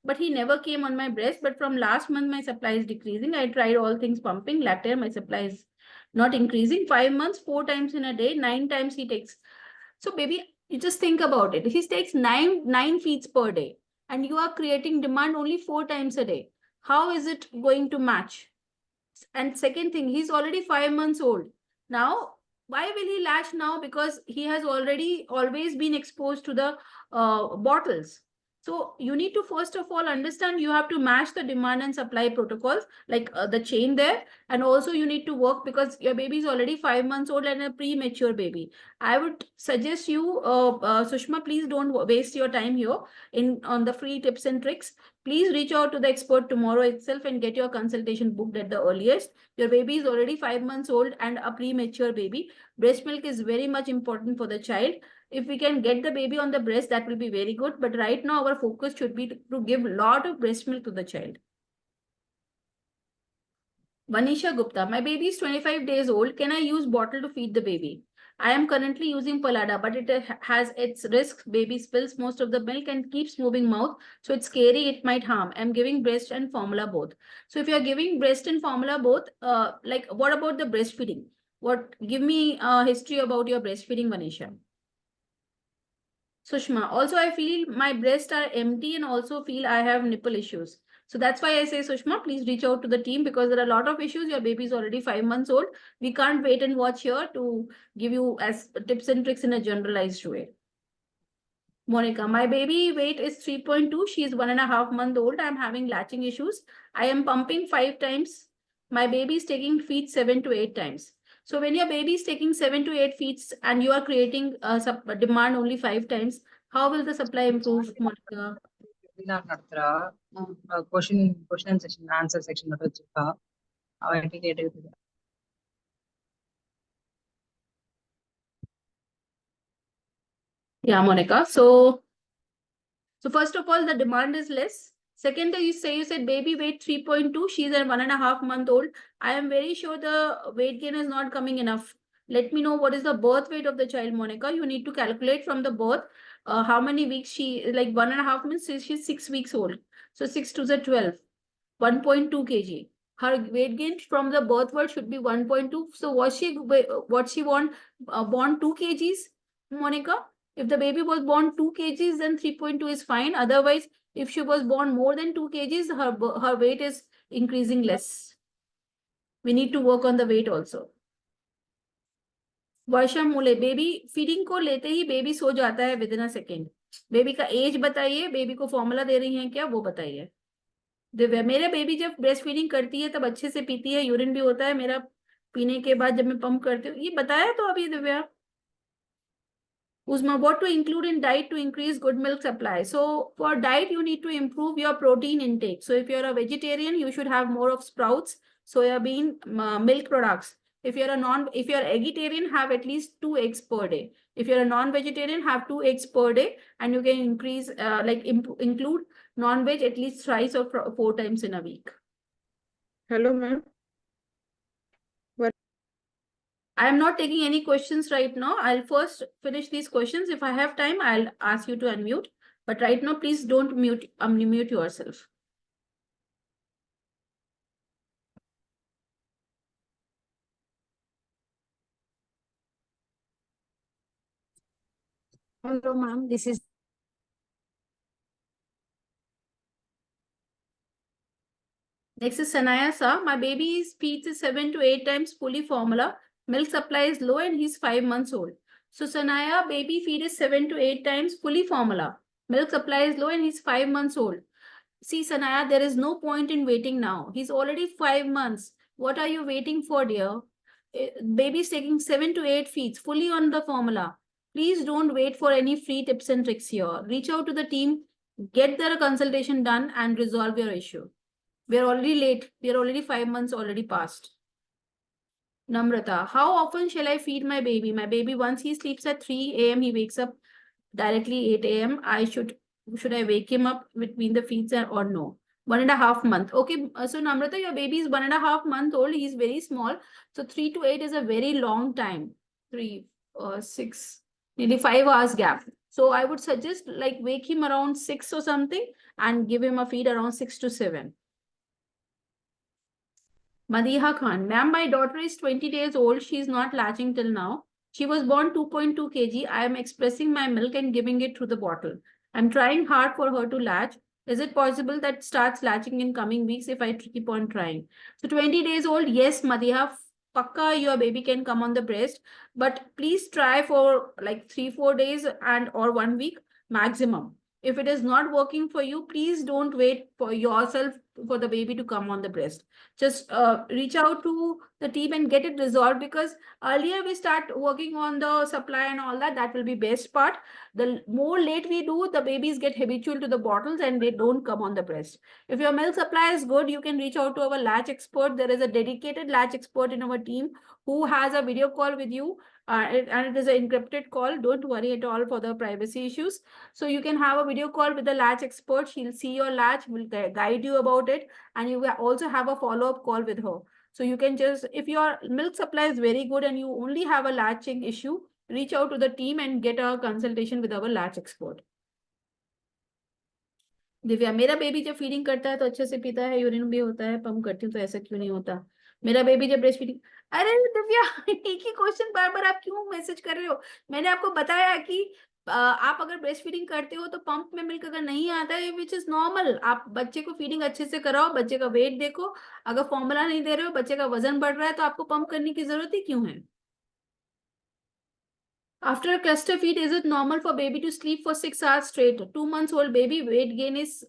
but he never came on my breast. But from last month my supply is decreasing. I tried all things pumping, lactair, my supply is not increasing. 5 months, 4 times in a day, 9 times he takes. So baby, you just think about it. He takes 9 feeds per day and you are creating demand only 4 times a day. How is it going to match? And second thing, he's already 5 months old. Now, why will he latch now? Because he has already always been exposed to the bottles. So you need to first of all understand you have to match the demand and supply protocols, like the chain there. And also you need to work because your baby is already 5 months old and a premature baby. I would suggest you, Sushma, please don't waste your time here on the free tips and tricks. Please reach out to the expert tomorrow itself and get your consultation booked at the earliest. Your baby is already 5 months old and a premature baby. Breast milk is very much important for the child. If we can get the baby on the breast, that will be very good. But right now, our focus should be to give a lot of breast milk to the child. Vanisha Gupta, my baby is 25 days old. Can I use bottle to feed the baby? I am currently using Palada, but it has its risks. Baby spills most of the milk and keeps moving mouth. So it's scary, it might harm. I'm giving breast and formula both. So if you're giving breast and formula both, like what about the breastfeeding? Give me a history about your breastfeeding, Vanisha. Sushma, also I feel my breasts are empty and also feel I have nipple issues. So that's why I say, Sushma, please reach out to the team because there are a lot of issues. Your baby is already 5 months old. We can't wait and watch here to give you as tips and tricks in a generalized way. Monica, my baby weight is 3.2. She is 1.5 months old. I'm having latching issues. I am pumping 5 times. My baby is taking feed 7 to 8 times. So when your baby is taking 7 to 8 feeds and you are creating a demand only 5 times, how will the supply improve, Monica? Question and section, answer section. Yeah, Monica. So first of all, the demand is less. Second, you said baby weight 3.2. She's a 1.5 month old. I am very sure the weight gain is not coming enough. Let me know what is the birth weight of the child, Monica. You need to calculate from the birth how many weeks she, like 1.5 months, she's 6 weeks old. So 6 to the 12, 1.2 kg. Her weight gain from the birth weight should be 1.2. So what she want, born 2 kgs, Monica? If the baby was born 2 kgs, then 3.2 is fine. Otherwise, if she was born more than 2 kgs, her weight is increasing less. We need to work on the weight also. वर्षा मूले, baby feeding को लेते ही baby सो जाता है with in a second. Baby का as बताइए, baby को formula दे रही हैं क्या वो बताइए। दिव्या, मेरे बेबी जब ब्रेस्ट फीडिंग करती है तब अच्छे से पीती है, यूरिन भी होता है मेरा पीने के बाद जब मैं पंप करती हूँ, ये बताया तो अभी Divya. Uzma, what to include in diet to increase good milk supply? So for diet, you need to improve your protein intake. So if you're a vegetarian, you should have more of sprouts, soya bean, milk products. If you're vegetarian, have at least 2 eggs per day. If you're a non-vegetarian, have 2 eggs per day, and you can increase, include non-veg at least thrice or 4 times in a week. Hello, ma'am. I am not taking any questions right now. I'll first finish these questions. If I have time, I'll ask you to unmute. But right now, please don't unmute yourself. Hello, ma'am. This is Next is Sanaya Sa. My baby's feeds is 7 to 8 times fully formula. Milk supply is low and he's 5 months old. So Sanaya, baby feed is 7 to 8 times fully formula. Milk supply is low and he's 5 months old. See, Sanaya, there is no point in waiting now. He's already 5 months. What are you waiting for, dear? Baby's taking 7 to 8 feeds fully on the formula. Please don't wait for any free tips and tricks here. Reach out to the team, get their consultation done, and resolve your issue. We are already late. We are already 5 months already past. Namrata, how often shall I feed my baby? My baby, once he sleeps at 3 a.m., he wakes up directly 8 a.m. Should I wake him up between the feeds or no? 1.5 months. Okay, so Namrata, your baby is 1.5 months old. He's very small. So 3 to 8 is a very long time. 3, 6, nearly 5 hours gap. So I would suggest like wake him around 6 or something and give him a feed around 6 to 7. Madiha Khan, ma'am, my daughter is 20 days old. She is not latching till now. She was born 2.2 kg. I am expressing my milk and giving it through the bottle. I'm trying hard for her to latch. Is it possible that starts latching in coming weeks if I keep on trying? So 20 days old, yes, Madiha, pakka your baby can come on the breast. But please try for like 3-4 days and or 1 week maximum. If it is not working for you, please don't wait for yourself for the baby to come on the breast. Just reach out to the team and get it resolved, because earlier we start working on the supply and all that. That will be best part. The more late we do, the babies get habitual to the bottles and they don't come on the breast. If your milk supply is good, you can reach out to our latch expert. There is a dedicated latch expert in our team who has a video call with you. And it is an encrypted call. Don't worry at all for the privacy issues. So you can have a video call with the latch expert. She'll see your latch, will guide you about it. And you will also have a follow-up call with her. So you can just, if your milk supply is very good and you only have a latching issue, reach out to the team and get a consultation with our latch expert. Divya, मेरा baby जब feeding करता है तो अच्छे से पीता है, urine भी होता है, पंप करती हूँ तो ऐसा क्यों नहीं होता? मेरा बेबी जब ब्रेस्ट फीडिंग, अरे दिव्या एक ही क्वेश्चन बार बार आप क्यों मैसेज कर रहे हो? मैंने आपको बताया कि आप अगर ब्रेस्ट फीडिंग करते हो तो पंप में मिल्क अगर नहीं आता है, विच इज नॉर्मल, आप बच्चे को फीडिंग अच्छे से कराओ, बच्चे का वेट देखो, अगर फॉर्मूला नहीं दे रहे हो, बच्चे का वजन बढ़ रहा है, तो आपको पंप करने की जरूरत ही क्यों है? After a cluster feed, is it normal for baby to sleep for 6 hours straight? 2 months old baby, weight is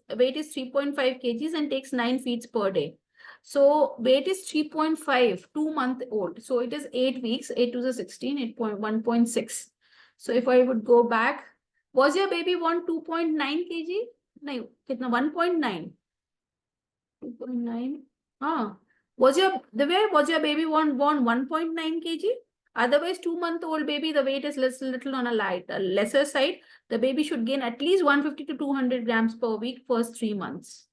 3.5 kgs and takes 9 feeds per day. So weight is 3.5, 2-month old. So it is 8 weeks, 8 to the 16, 1.6. So if I would go back, was your baby born 2.9 kg? No, 1.9. 2.9. Was your baby born 1.9 kg? Otherwise, 2-month-old baby, the weight is little on a lesser side. The baby should gain at least 150 to 200 grams per week first 3 months.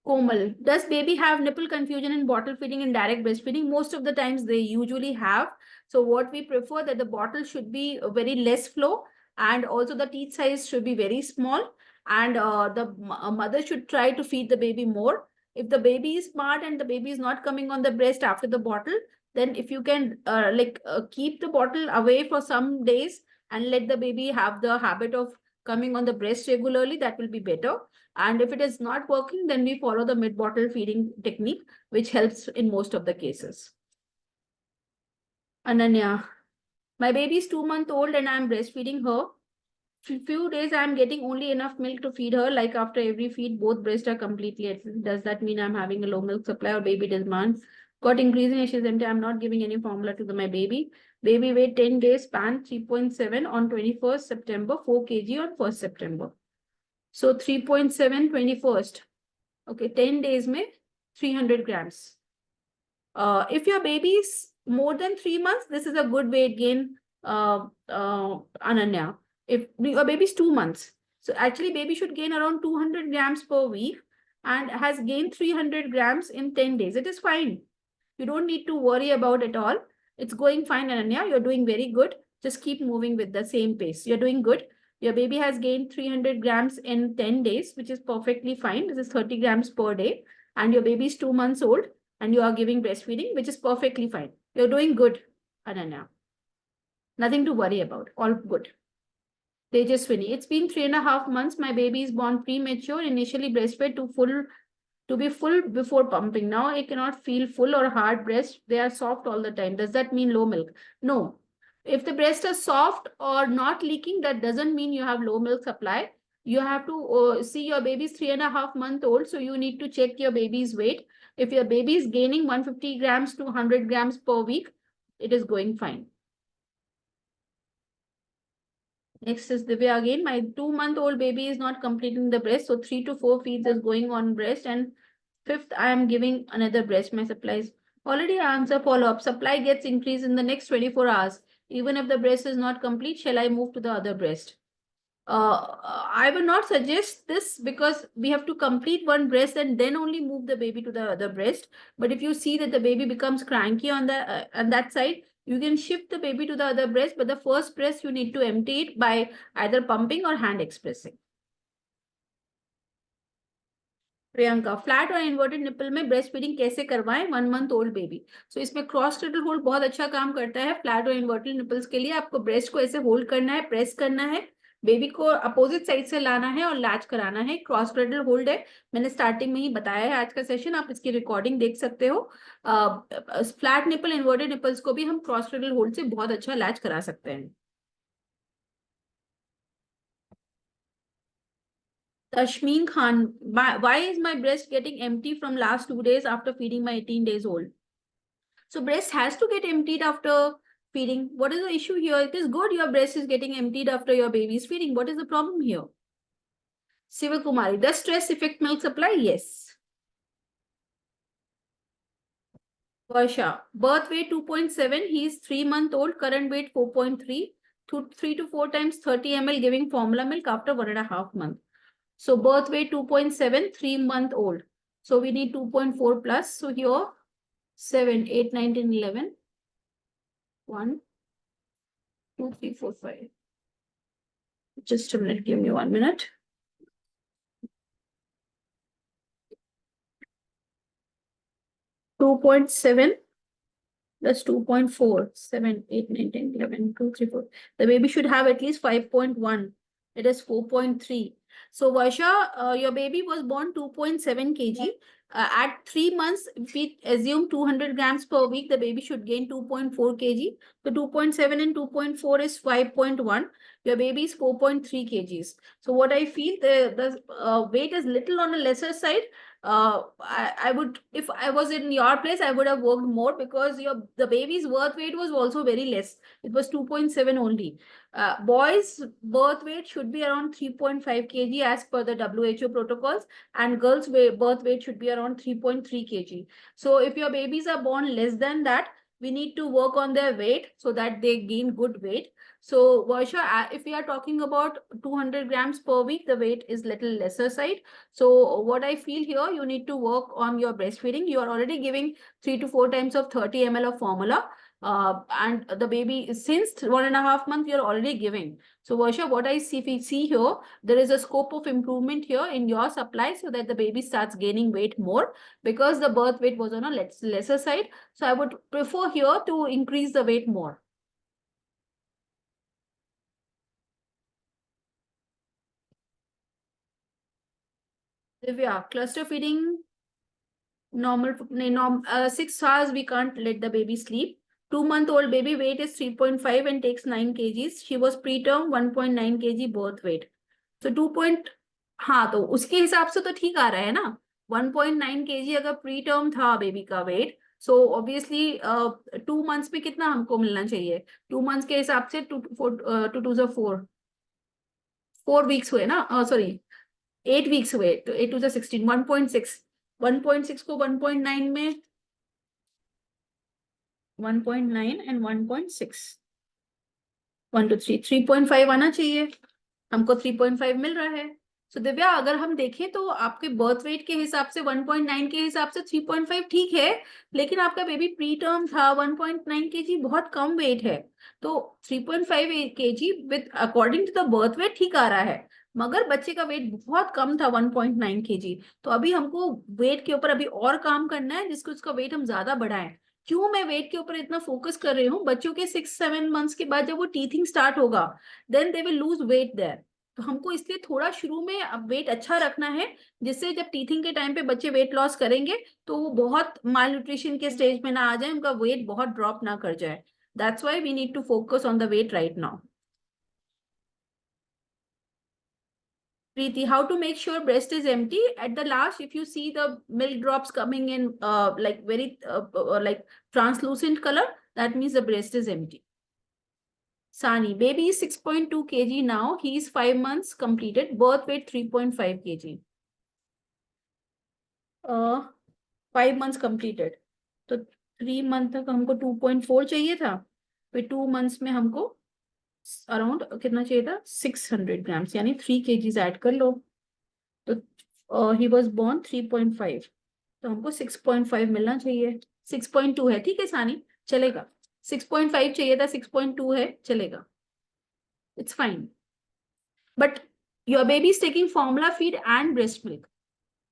Komal, does baby have nipple confusion in bottle feeding and direct breastfeeding? Most of the times they usually have. So what we prefer that the bottle should be very less flow, and also the teeth size should be very small, and the mother should try to feed the baby more. If the baby is smart and the baby is not coming on the breast after the bottle, then if you can keep the bottle away for some days and let the baby have the habit of coming on the breast regularly, that will be better. And if it is not working, then we follow the mid-bottle feeding technique, which helps in most of the cases. Ananya, my baby is 2-month-old and I am breastfeeding her. Few days I am getting only enough milk to feed her. Like after every feed, both breasts are completely. Does that mean I'm having a low milk supply or baby demand? Got increasing HSMT. I'm not giving any formula to my baby. Baby weight 10 days span 3.7 on 21st September, 4 kg on 1st September. So 3.7 21st. Okay, 10 days mein 300 grams. If your baby is more than 3 months, this is a good weight gain, Ananya. If your baby is 2 months, so actually baby should gain around 200 grams per week and has gained 300 grams in 10 days. It is fine. You don't need to worry about it all. It's going fine, Ananya. You're doing very good. Just keep moving with the same pace. You're doing good. Your baby has gained 300 grams in 10 days, which is perfectly fine. This is 30 grams per day. And your baby is 2 months old and you are giving breastfeeding, which is perfectly fine. You're doing good, Ananya. Nothing to worry about. All good. Tejaswini, it's been 3.5 months. My baby is born premature, initially breastfed to be full before pumping. Now I cannot feel full or hard breast. They are soft all the time. Does that mean low milk? No. If the breasts are soft or not leaking, that doesn't mean you have low milk supply. You have to see your baby is 3.5 months old. So you need to check your baby's weight. If your baby is gaining 150 grams to 100 grams per week, it is going fine. Next is Divya again. My 2-month-old baby is not completing the breast. So 3 to 4 feeds is going on breast. And 5th, I am giving another breast. My supplies. Already answer follow-up. Supply gets increased in the next 24 hours. Even if the breast is not complete, shall I move to the other breast? I will not suggest this because we have to complete one breast and then only move the baby to the other breast. But if you see that the baby becomes cranky on that side, you can shift the baby to the other breast. But the first breast, you need to empty it by either pumping or hand expressing. Priyanka, flat और inverted nipple में breast feeding कैसे करवाएं 1 month old baby? सो इसमें cross cradle hold बहुत अच्छा काम करता है फ्लैट और इन्वर्टेड निपल्स के लिए. आपको ब्रेस्ट को ऐसे होल्ड करना है, प्रेस करना है, बेबी को अपोजिट साइड से लाना है और लैच कराना है. क्रॉस क्रेडल होल्ड है, मैंने स्टार्टिंग में ही बताया है आज का सेशन, आप इसकी रिकॉर्डिंग देख सकते हो. फ्लैट निपल, इन्वर्टेड निपल्स को भी हम क्रॉस क्रेडल होल्ड से बहुत अच्छा लैच करा सकते हैं. Tashmeen Khan, why is my breast getting empty from last 2 days after feeding my 18 days old? So breast has to get emptied after feeding. What is the issue here? It is good your breast is getting emptied after your baby is feeding. What is the problem here? Siva Kumari, does stress affect milk supply? Yes. Varsha, birth weight 2.7. He is 3-month-old. Current weight 4.3. 3 to 4 times 30 ml giving formula milk after 1.5 months. So birth weight 2.7, 3-month-old. So we need 2.4 plus. So here 7, 8, 9, 10, 11. 1, 2, 3, 4, 5. Just a minute. Give me 1 minute. $2.7 plus 2.4, 7, 8, 9, 10, 11, 2, 3, 4. The baby should have at least 5.1. It is 4.3. So Varsha, your baby was born 2.7 kg. At 3 months, if we assume 200 grams per week, the baby should gain 2.4 kg. So 2.7 and 2.4 is 5.1. Your baby is 4.3 kgs. So what I feel, the weight is little on the lesser side. I would, if I was in your place, I would have worked more because the baby's birth weight was also very less. It was 2.7 only. Boys' birth weight should be around 3.5 kg as per the WHO protocols, and girls' birth weight should be around 3.3 kg. So if your babies are born less than that, we need to work on their weight so that they gain good weight. So Varsha, if we are talking about 200 grams per week, the weight is little lesser side. So what I feel here, you need to work on your breastfeeding. You are already giving 3 to 4 times of 30 ml of formula. And the baby, since 1.5 months, you're already giving. So Varsha, what I see here, there is a scope of improvement here in your supply so that the baby starts gaining weight more because the birth weight was on a lesser side. So I would prefer here to increase the weight more. Divya, cluster feeding, normal, 6 hours, we can't let the baby sleep. 2-month-old baby weight is 3.5 and takes 9 kgs. She was preterm, 1.9 kg birth weight. So 2. हाँ, तो उसके हिसाब से तो ठीक आ रहा है ना. 1.9 kg अगर preterm था बेबी का weight, सो ऑब्वियसली 2 मंथ्स में कितना हमको मिलना चाहिए? 2 मंथ्स के हिसाब से 4 वीक्स हुए ना, सॉरी 8 वीक्स हुए, तो 8 to 16 1.6, 1.6 को 1.9 में 1.9 एंड 1.6 1 to 3 3.5 आना चाहिए, हमको 3.5 मिल रहा है। सो दिव्या अगर हम देखें तो आपके बर्थ वेट के हिसाब से 1.9 के हिसाब से 3.5 ठीक है, लेकिन आपका बेबी प्री टर्म था, 1.9 kg बहुत कम वेट है, तो 3.5 kg with according to the birth weight ठीक आ रहा है, मगर बच्चे का वेट बहुत कम था 1.9 kg। तो अभी हमको वेट के ऊपर अभी और काम करना है, जिसको उसका वेट हम ज्यादा बढ़ाएं। क्यों मैं वेट के ऊपर इतना फोकस कर रही हूँ? बच्चों के 6-7 मंथ्स के बाद जब वो टीथिंग स्टार्ट होगा, then they will lose weight there. तो हमको इसलिए थोड़ा शुरू में अब वेट अच्छा रखना है, जिससे जब टीथिंग के टाइम पे बच्चे वेट लॉस करेंगे तो वो बहुत माल न्यूट्रिशन के स्टेज में ना आ जाए, उनका वेट बहुत ड्रॉप ना कर जाए। That's why we need to focus on the weight right now. Preeti, how to make sure breast is empty? At the last, if you see the milk drops coming in like very like translucent color, that means the breast is empty. Sani, baby is 6.2 kg now. He is 5 months completed. Birth weight 3.5 kg. 5 months completed. तो 3 month तक हमको 2.4 चाहिए था, फिर 2 months में हमको around कितना चाहिए था? 600 ग्राम्स, यानी 3 kgs ऐड कर लो। तो ही वॉज बॉर्न 3.5, तो हमको 6.5 मिलना चाहिए। 6.2 है, ठीक है सानी, चलेगा। 6.5 चाहिए था, 6.2 है, चलेगा, it's fine. But your baby is taking formula feed and breast milk,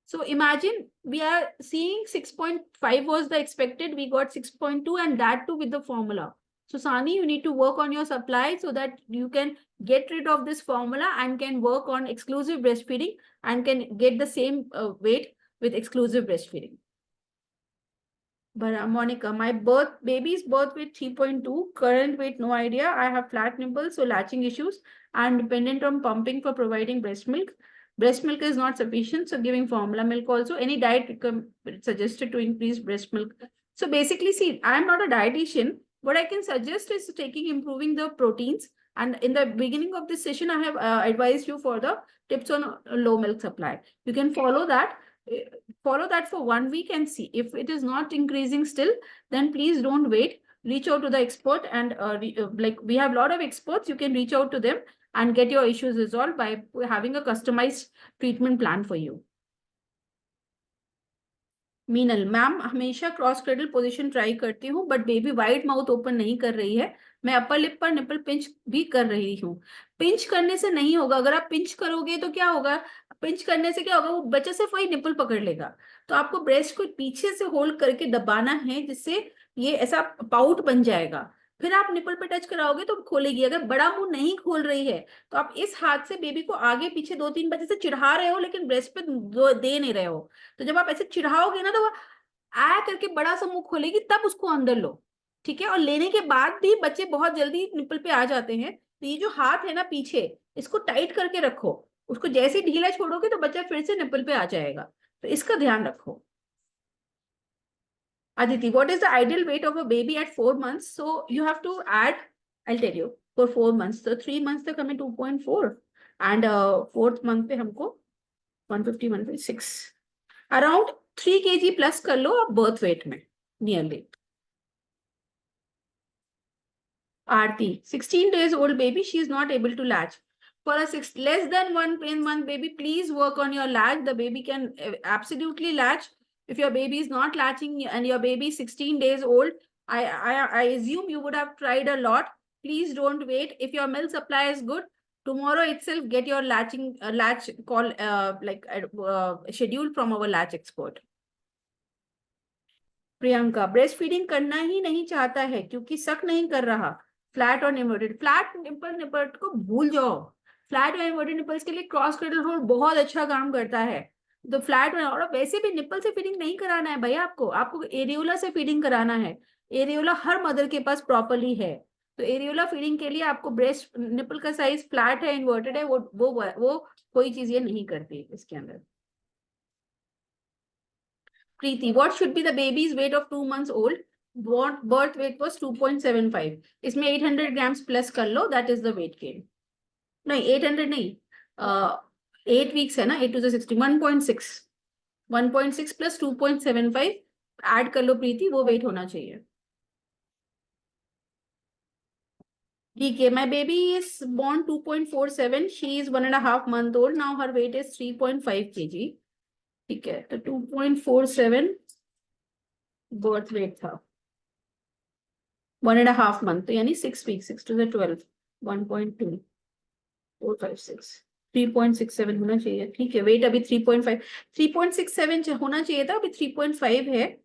so imagine we are seeing 6.5 was the expected, we got 6.2, and that too with the formula. So Sani, you need to work on your supply so that you can get rid of this formula and can work on exclusive breastfeeding and can get the same weight with exclusive breastfeeding. But Monica, my baby's birth weight 3.2, current weight no idea. I have flat nipples, so latching issues, and dependent on pumping for providing breast milk. Breast milk is not sufficient, so giving formula milk also. Any diet suggested to increase breast milk? So basically, see, I am not a dietitian. What I can suggest is improving the proteins. And in the beginning of this session, I have advised you for the tips on low milk supply. You can follow that. Follow that for 1 week and see. If it is not increasing still, then please don't wait. Reach out to the expert, and like we have a lot of experts, you can reach out to them and get your issues resolved by having a customized treatment plan for you. Meenal ma'am, हमेशा cross cradle position try करती हूँ, but baby wide mouth open नहीं कर रही है। मैं upper lip पर nipple pinch भी कर रही हूँ। पिंच करने से नहीं होगा, अगर आप पिंच करोगे तो क्या होगा? पिंच करने से क्या होगा? वो बच्चा सिर्फ वही निपल पकड़ लेगा। तो आपको ब्रेस्ट को पीछे से होल्ड करके दबाना है, जिससे ये ऐसा पाउट बन जाएगा। फिर आप निपल पे टच कराओगे तो खोलेगी। अगर बड़ा मुंह नहीं खोल रही है तो आप इस हाथ से बेबी को आगे पीछे 2-3 बजे से चिढ़ा रहे हो, लेकिन ब्रेस्ट पे दे नहीं रहे हो। तो जब आप ऐसे चिढ़ाओगे ना, तो वो आ करके बड़ा सा मुंह खोलेगी, तब उसको अंदर लो, ठीक है? और लेने के बाद भी बच्चे बहुत जल्दी निपल पे आ जाते हैं, तो ये जो हाथ है ना पीछे, इसको टाइट करके रखो। उसको जैसे ढीला छोड़ोगे तो बच्चा फिर से निपल पे आ जाएगा, तो इसका ध्यान रखो। Aditi, what is the ideal weight of a baby at 4 months? So you have to add, I'll tell you, for 4 months. So 3 months तक हमें 2.4, and 4th month पे हमको 150, 1.6, around 3 kg plus कर लो आप birth weight में, nearly. Aarti, 16 days old baby, she is not able to latch. For a less than 1 month baby, please work on your latch. The baby can absolutely latch. If your baby is not latching and your baby is 16 days old, I assume you would have tried a lot. Please don't wait. If your milk supply is good, tomorrow itself get your latching latch call schedule from our latch expert. Priyanka, breast feeding करना ही नहीं चाहता है क्योंकि सक नहीं कर रहा। Flat और इन्वर्टेड, फ्लैट निपल को भूल जाओ। फ्लैट और इन्वर्टेड निपल्स के लिए क्रॉस क्रेडल होल्ड बहुत अच्छा काम करता है। तो फ्लैट और वैसे भी निपल से फीडिंग नहीं कराना है भैया, आपको एरियोला से फीडिंग कराना है। एरियोला हर मदर के पास प्रॉपरली है, तो एरियोला फीडिंग के लिए आपको ब्रेस्ट निपल का साइज फ्लैट है, इन्वर्टेड है, वो कोई चीज ये नहीं करती इसके अंदर। Preeti, what should be the baby's weight of 2 months old? What birth weight was 2.75. इसमें 800 grams plus कर लो, that is the weight gain. नहीं 800 नहीं, 8 weeks है ना, 8 to the 60, 1.6 plus 2.75 add कर लो प्रीति, वो weight होना चाहिए. DK, my baby is born 2.47. She is 1.5 months old. Now her weight is 3.5 kg. ठीक है, तो 2.47 birth weight था. 1.5 month, तो यानी 6 weeks, 6 to the 12, 1.2, 4, 5, 6, 3.67 होना चाहिए. ठीक है, weight अभी 3.5, 3.67 होना चाहिए था, अभी 3.5 है.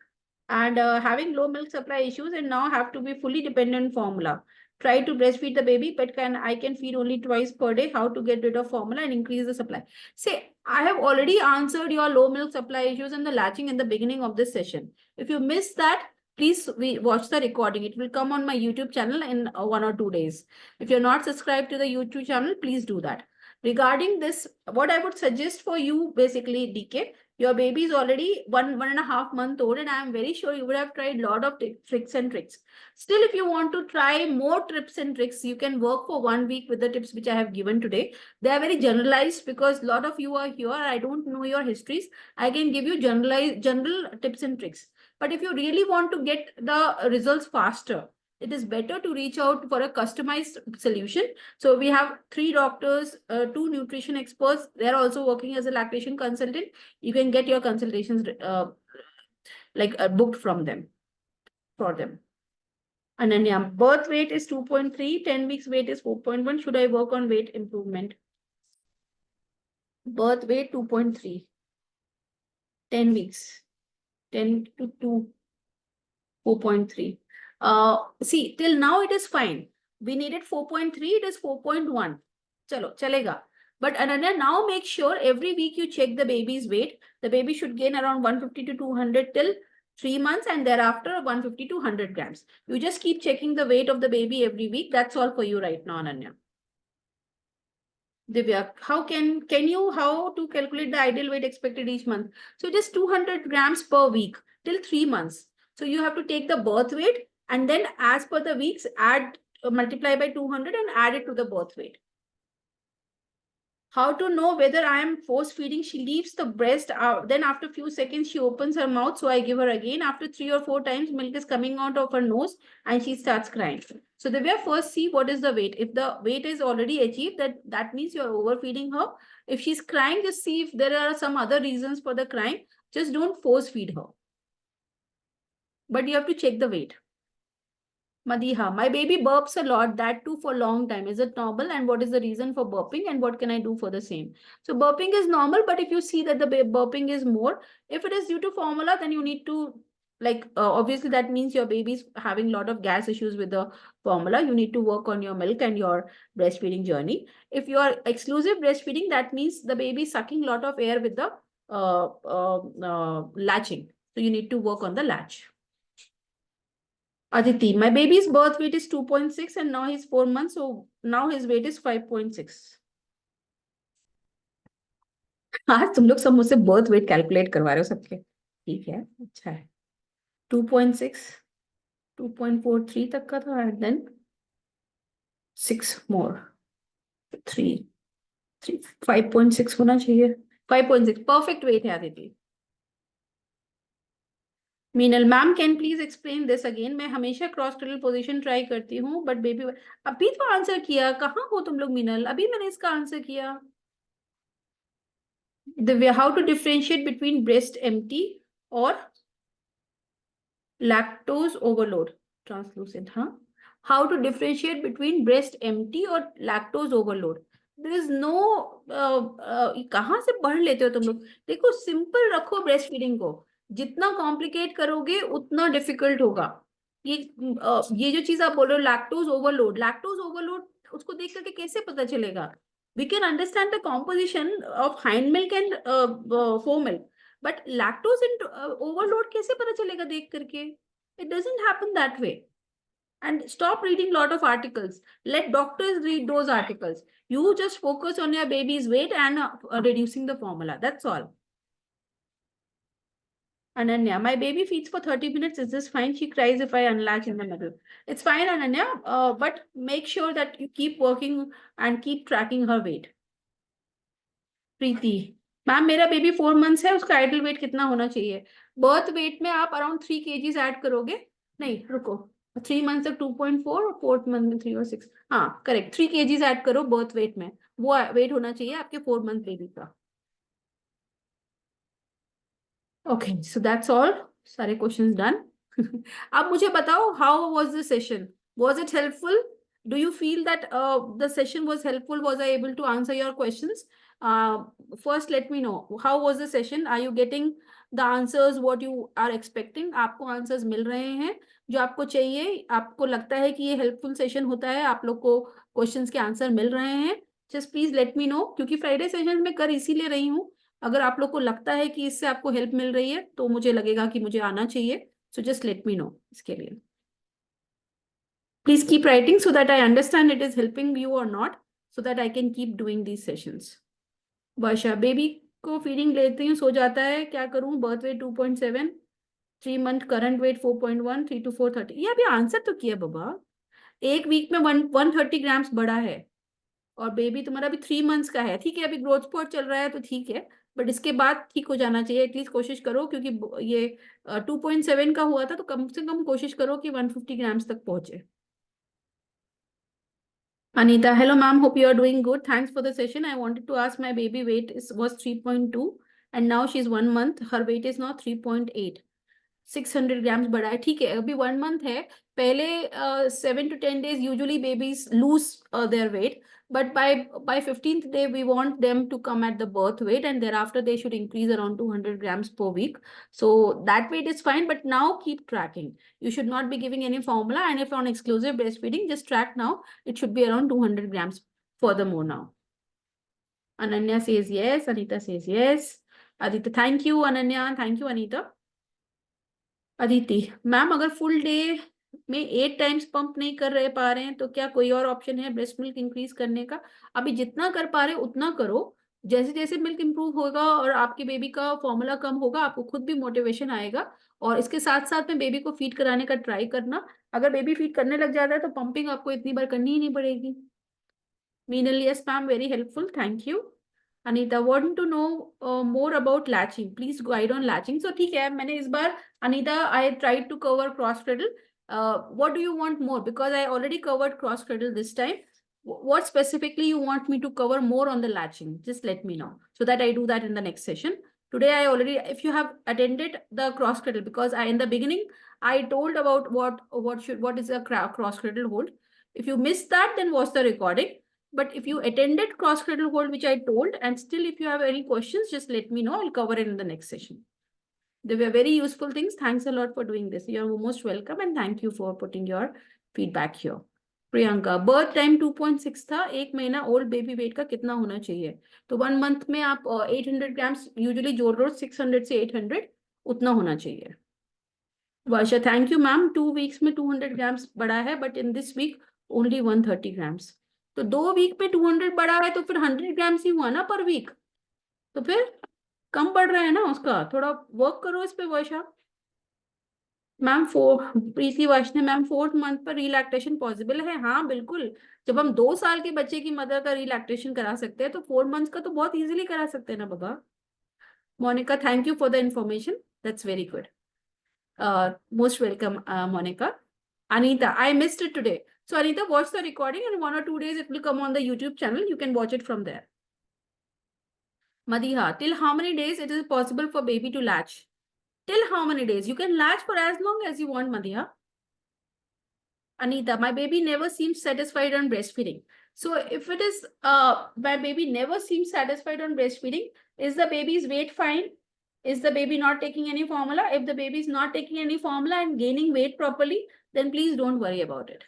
And having low milk supply issues and now have to be fully dependent on formula. Try to breastfeed the baby, but I can feed only twice per day. How to get rid of formula and increase the supply? Say, I have already answered your low milk supply issues and the latching in the beginning of this session. If you missed that, please watch the recording. It will come on my YouTube channel in 1 or 2 days. If you're not subscribed to the YouTube channel, please do that. Regarding this, what I would suggest for you, basically, DK, your baby is already 1.5 months old, and I am very sure you would have tried a lot of tricks and tricks. Still, if you want to try more tips and tricks, you can work for 1 week with the tips which I have given today. They are very generalized because a lot of you are here. I don't know your histories. I can give you general tips and tricks. But if you really want to get the results faster, it is better to reach out for a customized solution. So we have 3 doctors, 2 nutrition experts. They're also working as a lactation consultant. You can get your consultations booked from them, for them. Ananya, birth weight is 2.3, 10 weeks weight is 4.1. Should I work on weight improvement? Birth weight 2.3, 10 weeks, 10 to 2, 4.3. See, till now it is fine. We needed 4.3, it is 4.1. Chalo, chalega. But Ananya, now make sure every week you check the baby's weight. The baby should gain around 150 to 200 till 3 months, and thereafter 150 to 100 grams. You just keep checking the weight of the baby every week. That's all for you right now, Ananya. Divya, how to calculate the ideal weight expected each month? So it is 200 grams per week till 3 months. So you have to take the birth weight and then as per the weeks, multiply by 200 and add it to the birth weight. How to know whether I am force feeding? She leaves the breast out. Then after a few seconds, she opens her mouth. So I give her again. After 3 or 4 times, milk is coming out of her nose and she starts crying. So the way first see what is the weight. If the weight is already achieved, that means you're overfeeding her. If she's crying, just see if there are some other reasons for the crying. Just don't force feed her. But you have to check the weight. Madiha, my baby burps a lot, that too for a long time. Is it normal? And what is the reason for burping? And what can I do for the same? So burping is normal, but if you see that the burping is more, if it is due to formula, then you need to, obviously that means your baby is having a lot of gas issues with the formula. You need to work on your milk and your breastfeeding journey. If you are exclusive breastfeeding, that means the baby is sucking a lot of air with the latching. So you need to work on the latch. Aditi, my baby's birth weight is 2.6 and now he's 4 months. So now his weight is 5.6. आज तुम लोग सब मुझसे birth weight calculate करवा रहे हो सबके. ठीक है, अच्छा है. 2.6, 2.43 तक का था and then 6 more. 5.6 होना चाहिए. 5.6 perfect weight है Aditi. Meenal ma'am can please explain this again. मैं हमेशा क्रॉस क्रडल पोजीशन ट्राई करती हूँ बट बेबी अभी तो आंसर किया. कहाँ हो तुम लोग मीनल? अभी मैंने इसका आंसर किया. Divya, how to differentiate between breast empty और लैक्टोज ओवरलोड ट्रांसलूसेंट. हाँ, how to differentiate between breast empty और lactose overload. There is no कहाँ से पढ़ लेते हो तुम लोग? देखो, सिंपल रखो ब्रेस्ट फीडिंग को. जितना कॉम्प्लिकेट करोगे उतना डिफिकल्ट होगा. ये जो चीज आप बोल रहे हो लैक्टोज ओवरलोड, उसको देख करके कैसे पता चलेगा? We can understand the composition of hind milk and fore milk, but lactose and overload कैसे पता चलेगा देख करके? It doesn't happen that way. And stop reading lot of articles. Let doctors read those articles. You just focus on your baby's weight and reducing the formula. That's all. Ananya, my baby feeds for 30 minutes. Is this fine? She cries if I unlatch in the middle. It's fine, Ananya, but make sure that you keep working and keep tracking her weight. Preeti, ma'am मेरा baby 4 months है, उसका idol wait कितना होना चाहिए? Birth weight में आप around 3 kgs add करोगे. नहीं रुको, 3 months तक 2.4 और 4th month में 3 और 6. हाँ करेक्ट, 3 kgs ऐड करो बर्थ वेट में, वो वेट होना चाहिए आपके 4 month बेबी का. ओके सो दैट्स ऑल, सारे क्वेश्चंस डन. अब मुझे बताओ, how was the session? Was it helpful? Do you feel that the session was helpful? Was I able to answer your questions? First, let me know, how was the session? Are you getting the answers what you are expecting? आपको answers मिल रहे हैं जो आपको चाहिए? आपको लगता है कि ये helpful session होता है, आप लोग को questions के answer मिल रहे हैं? Just please let me know, क्योंकि Friday session में कर इसीलिए रही हूँ. अगर आप लोग को लगता है कि इससे आपको हेल्प मिल रही है तो मुझे लगेगा कि मुझे आना चाहिए. So just let me know. इसके लिए please keep writing so that I understand it is helping you और not, so that I can keep doing these sessions. Varsha, baby को फीडिंग लेती हूँ, सो जाता है, क्या करूँ? Birth weight 2.7, 3 month current weight 4.1, 3 to 430. ये अभी आंसर तो किया बाबा. एक वीक में 130 grams बढ़ा है और बेबी तुम्हारा अभी 3 months का है. ठीक है, अभी ग्रोथ स्पॉट चल रहा है तो ठीक है, बट इसके बाद ठीक हो जाना चाहिए. एटलीस्ट कोशिश करो, क्योंकि ये 2.7 का हुआ था, तो कम से कम कोशिश करो कि 150 grams तक पहुंचे. Anita, hello ma'am, hope you are doing good. Thanks for the session. I wanted to ask, my baby weight was 3.2 and now she's 1 month. Her weight is now 3.8. 600 grams बढ़ा है. ठीक है, अभी 1 month है. पहले 7 to 10 days usually babies lose their weight, but by 15th day we want them to come at the birth weight, and thereafter they should increase around 200 grams per week. So that weight is fine, but now keep tracking. You should not be giving any formula, and if on exclusive breastfeeding, just track now. It should be around 200 grams furthermore now. Ananya says yes. Anita says yes. Aditya, thank you Ananya. Thank you Anita. Aditi, ma'am अगर full day में 8 times pump नहीं कर रहे पा रहे हैं तो क्या कोई और ऑप्शन है ब्रेस्ट मिल्क इंक्रीज करने का? अभी जितना कर पा रहे उतना करो. जैसे जैसे मिल्क इंप्रूव होगा और आपके बेबी का फॉर्मूला कम होगा, आपको खुद भी मोटिवेशन आएगा. और इसके साथ साथ में बेबी को फीड कराने का ट्राई करना. अगर बेबी फीड करने लग जाता है तो पंपिंग आपको इतनी बार करनी ही नहीं पड़ेगी. Meenal, yes ma'am, very helpful, thank you. Anita, want to know more about latching. Please guide on latching. So ठीक है, मैंने इस बार Anita, I tried to cover cross cradle. What do you want more? Because I already covered cross cradle this time. What specifically you want me to cover more on the latching? Just let me know so that I do that in the next session. Today I already, if you have attended the cross cradle, because in the beginning I told about what is a cross cradle hold. If you missed that, then watch the recording. But if you attended cross cradle hold, which I told, and still if you have any questions, just let me know. I'll cover it in the next session. They were very useful things. Thanks a lot for doing this. You're most welcome, and thank you for putting your feedback here. Priyanka, birth time 2.6 था. 1 महीना old baby weight का कितना होना चाहिए? तो 1 month में आप 800 grams usually जोड़ लो, 600 से 800 उतना होना चाहिए. Varsha, thank you ma'am. 2 weeks में 200 grams बढ़ा है, but in this week only 130 grams. तो 2 week पे 200 बढ़ा है तो फिर 100 grams ही हुआ ना पर वीक, तो फिर कम बढ़ रहा है ना उसका. थोड़ा वर्क करो इस पे वर्षा. मैम प्रीति वाशने मैम 4th month पर रिलैक्टेशन पॉसिबल है? हाँ बिल्कुल. जब हम 2 साल के बच्चे की मदर का रिलैक्टेशन करा सकते हैं तो 4 months का तो बहुत इजीली करा सकते हैं ना बाबा. Monica, thank you for the information, that's very good. Most welcome, Monica. Anita, I missed it today. So Anita, watch the recording, and 1 or 2 days it will come on the YouTube channel. You can watch it from there. Madiha, till how many days it is possible for baby to latch? Till how many days? You can latch for as long as you want, Madiha. Anita, my baby never seems satisfied on breastfeeding. So if it is, my baby never seems satisfied on breastfeeding, is the baby's weight fine? Is the baby not taking any formula? If the baby is not taking any formula and gaining weight properly, then please don't worry about it.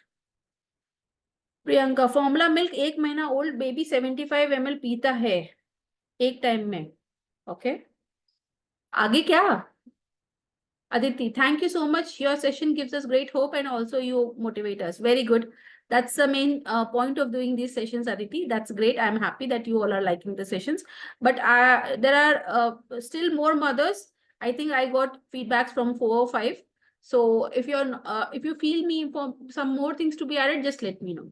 Priyanka, formula milk 1 महीना old baby 75 ml पीता है एक time में. Okay. आगे क्या? Aditi, thank you so much. Your session gives us great hope and also you motivate us. Very good. That's the main point of doing these sessions, Aditi. That's great. I'm happy that you all are liking the sessions. But there are still more mothers I think I got feedbacks from 4 or 5. So if you feel me for some more things to be added, just let me know.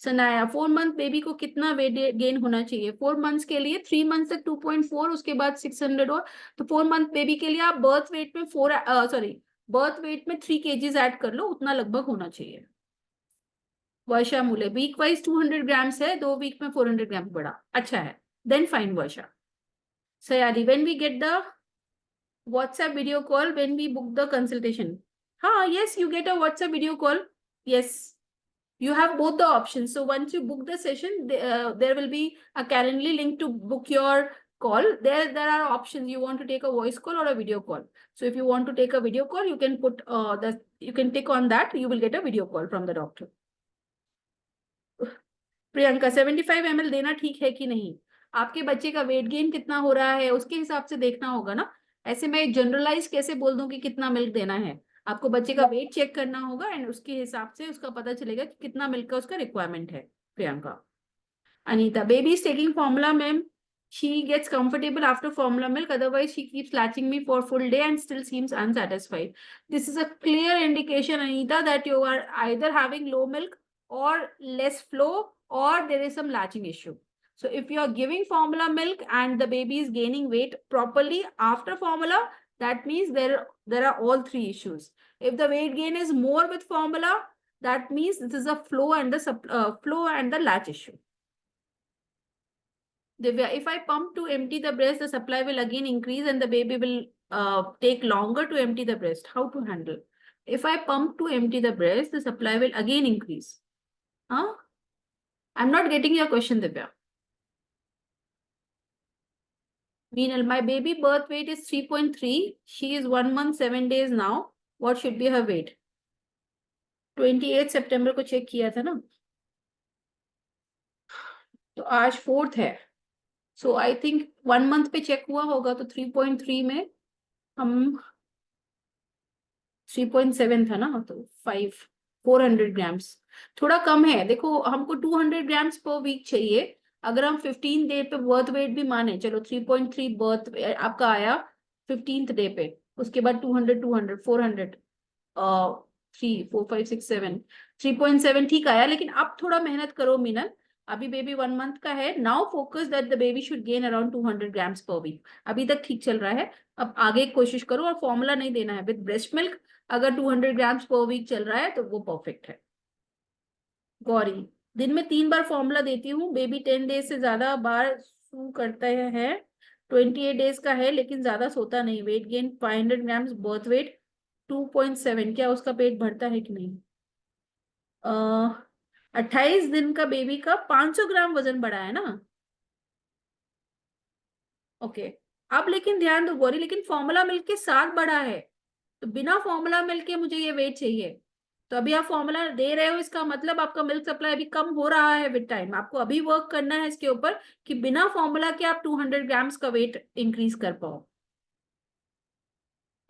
Sanaya 4 month baby को कितना weight gain होना चाहिए? 4 months के लिए 3 months तक 2.4, उसके बाद 600 और तो 4 मंथ बेबी के लिए आप बर्थ वेट में 3 kgs ऐड कर लो, उतना लगभग होना चाहिए. वर्षा मूले वीक वाइज 200 ग्राम्स है, 2 वीक में 400 ग्राम बढ़ा, अच्छा है. Then fine Varsha. Sayali when we get the WhatsApp video call when we book the consultation. Yes, you get a WhatsApp video call. Yes, you have both the options. So once you book the session, there will be a Calendly link to book your call. There are options. You want to take a voice call or a video call. So if you want to take a video call, you can put you can tick on that. You will get a video call from the doctor. Priyanka 75 ml देना ठीक है कि नहीं? आपके बच्चे का weight gain कितना हो रहा है उसके हिसाब से देखना होगा ना. ऐसे मैं जनरलाइज कैसे बोल दूं कि कितना मिल्क देना है? आपको बच्चे का वेट चेक करना होगा एंड उसके हिसाब से उसका पता चलेगा कि कितना मिल्क का उसका रिक्वायरमेंट है. Priyanka. Anita baby is taking formula ma'am. She gets comfortable after formula milk. Otherwise, she keeps latching me for full day and still seems unsatisfied. This is a clear indication, Anita, that you are either having low milk or less flow, or there is some latching issue. So if you are giving formula milk and the baby is gaining weight properly after formula, that means there are all 3 issues. If the weight gain is more with formula, that means this is a flow and the latch issue. Divya, if I pump to empty the breast, the supply will again increase and the baby will take longer to empty the breast. How to handle? If I pump to empty the breast, the supply will again increase. I'm not getting your question, Divya. Meenal, my baby birth weight is 3.3. She is 1 month 7 days now. What should be her weight? 28 September को check किया था ना, तो आज 4th है. So I think 1 month पे check हुआ होगा, तो 3.3 में हम 3.7 था ना, तो 400 ग्राम्स थोड़ा कम है. देखो हमको 200 ग्राम्स पर वीक चाहिए. अगर हम 15 डे पे बर्थ वेट भी माने, चलो 3.3 बर्थ आपका आया 15th डे पे, उसके बाद 200 400 3 4 5 6 7 3.7 ठीक आया. लेकिन अब थोड़ा मेहनत करो मीनल, अभी बेबी 1 मंथ का है. Now focus that the baby should gain around 200 grams per week. अभी तक ठीक चल रहा है, अब आगे कोशिश करो. और फॉर्मूला नहीं देना है. विद ब्रेस्ट मिल्क अगर 200 ग्राम्स पर वीक चल रहा है तो वो परफेक्ट है. गौरी, दिन में 3 बार फॉर्मूला देती हूँ. बेबी 10 डेज से ज्यादा बार सू करता है. 28 डेज का है लेकिन ज्यादा सोता नहीं. Weight gain 500 grams, birth weight 2.7. क्या उसका पेट भरता है कि नहीं? 28 दिन का बेबी का 500 ग्राम वजन बढ़ा है ना. ओके. अब लेकिन ध्यान दो गौरी, लेकिन फॉर्मूला मिल्क के साथ बढ़ा है, तो बिना फॉर्मूला मिल्क के मुझे ये वेट चाहिए. तो अभी आप फॉर्मूला दे रहे हो, इसका मतलब आपका मिल्क सप्लाई अभी कम हो रहा है विद टाइम. आपको अभी वर्क करना है इसके ऊपर कि बिना फॉर्मूला के आप 200 ग्राम्स का वेट इंक्रीज कर पाओ.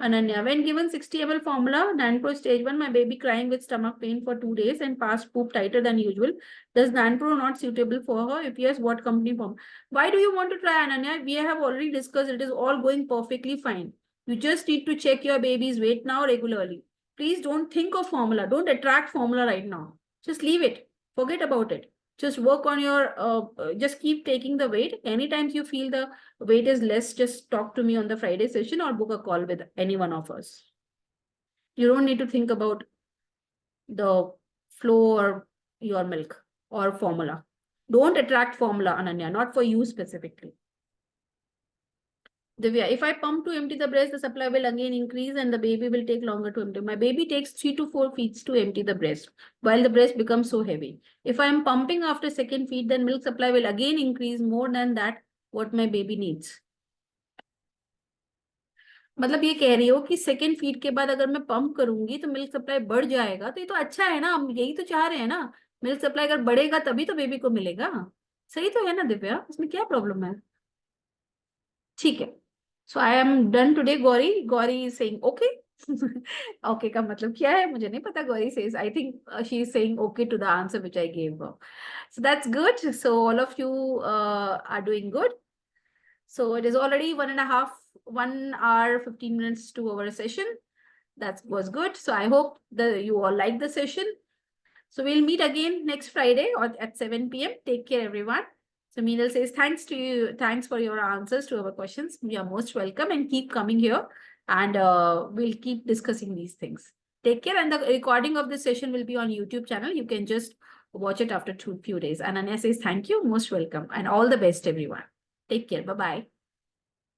Ananya, when given 60 ml formula, Nanpro stage 1, my baby crying with stomach pain for 2 days and past poop tighter than usual. Does Nanpro not suitable for her? If yes, what company form? Why do you want to try, Ananya? We have already discussed, it is all going perfectly fine. You just need to check your baby's weight now regularly. Please don't think of formula. Don't attract formula right now. Just leave it. Forget about it. Just work on your, just keep taking the weight. Anytime you feel the weight is less, just talk to me on the Friday session or book a call with any one of us. You don't need to think about the flow or your milk or formula. Don't attract formula, Ananya, not for you specifically. Divya, if I pump to empty the breast, the supply will again increase and the baby will take longer to empty. My baby takes 3 to 4 feeds to empty the breast, while the breast becomes so heavy. If I am pumping after second feed, then milk supply will again increase more than that what my baby needs. मतलब ये कह रही हो कि second feed के बाद अगर मैं पंप करूंगी तो मिल्क सप्लाई बढ़ जाएगा, तो ये तो अच्छा है ना. हम यही तो चाह रहे हैं ना. मिल्क सप्लाई अगर बढ़ेगा तभी तो बेबी को मिलेगा. सही तो है ना दिव्या, इसमें क्या प्रॉब्लम है? ठीक है. So I am done today, Gauri. Gauri is saying okay. Okay का मतलब क्या है मुझे नहीं पता. Gauri says, I think she is saying okay to the answer which I gave her. So that's good. So all of you are doing good. So it is already 1 hour, 15 minutes, 2 hour session. That was good. So I hope that you all like the session. So we'll meet again next Friday or at 7 p.m. Take care, everyone. So Meenal says, thanks to you. Thanks for your answers to our questions. You are most welcome and keep coming here. And we'll keep discussing these things. Take care. And the recording of this session will be on YouTube channel. You can just watch it after few days. And Ananya says, thank you. Most welcome. And all the best, everyone. Take care. Bye-bye.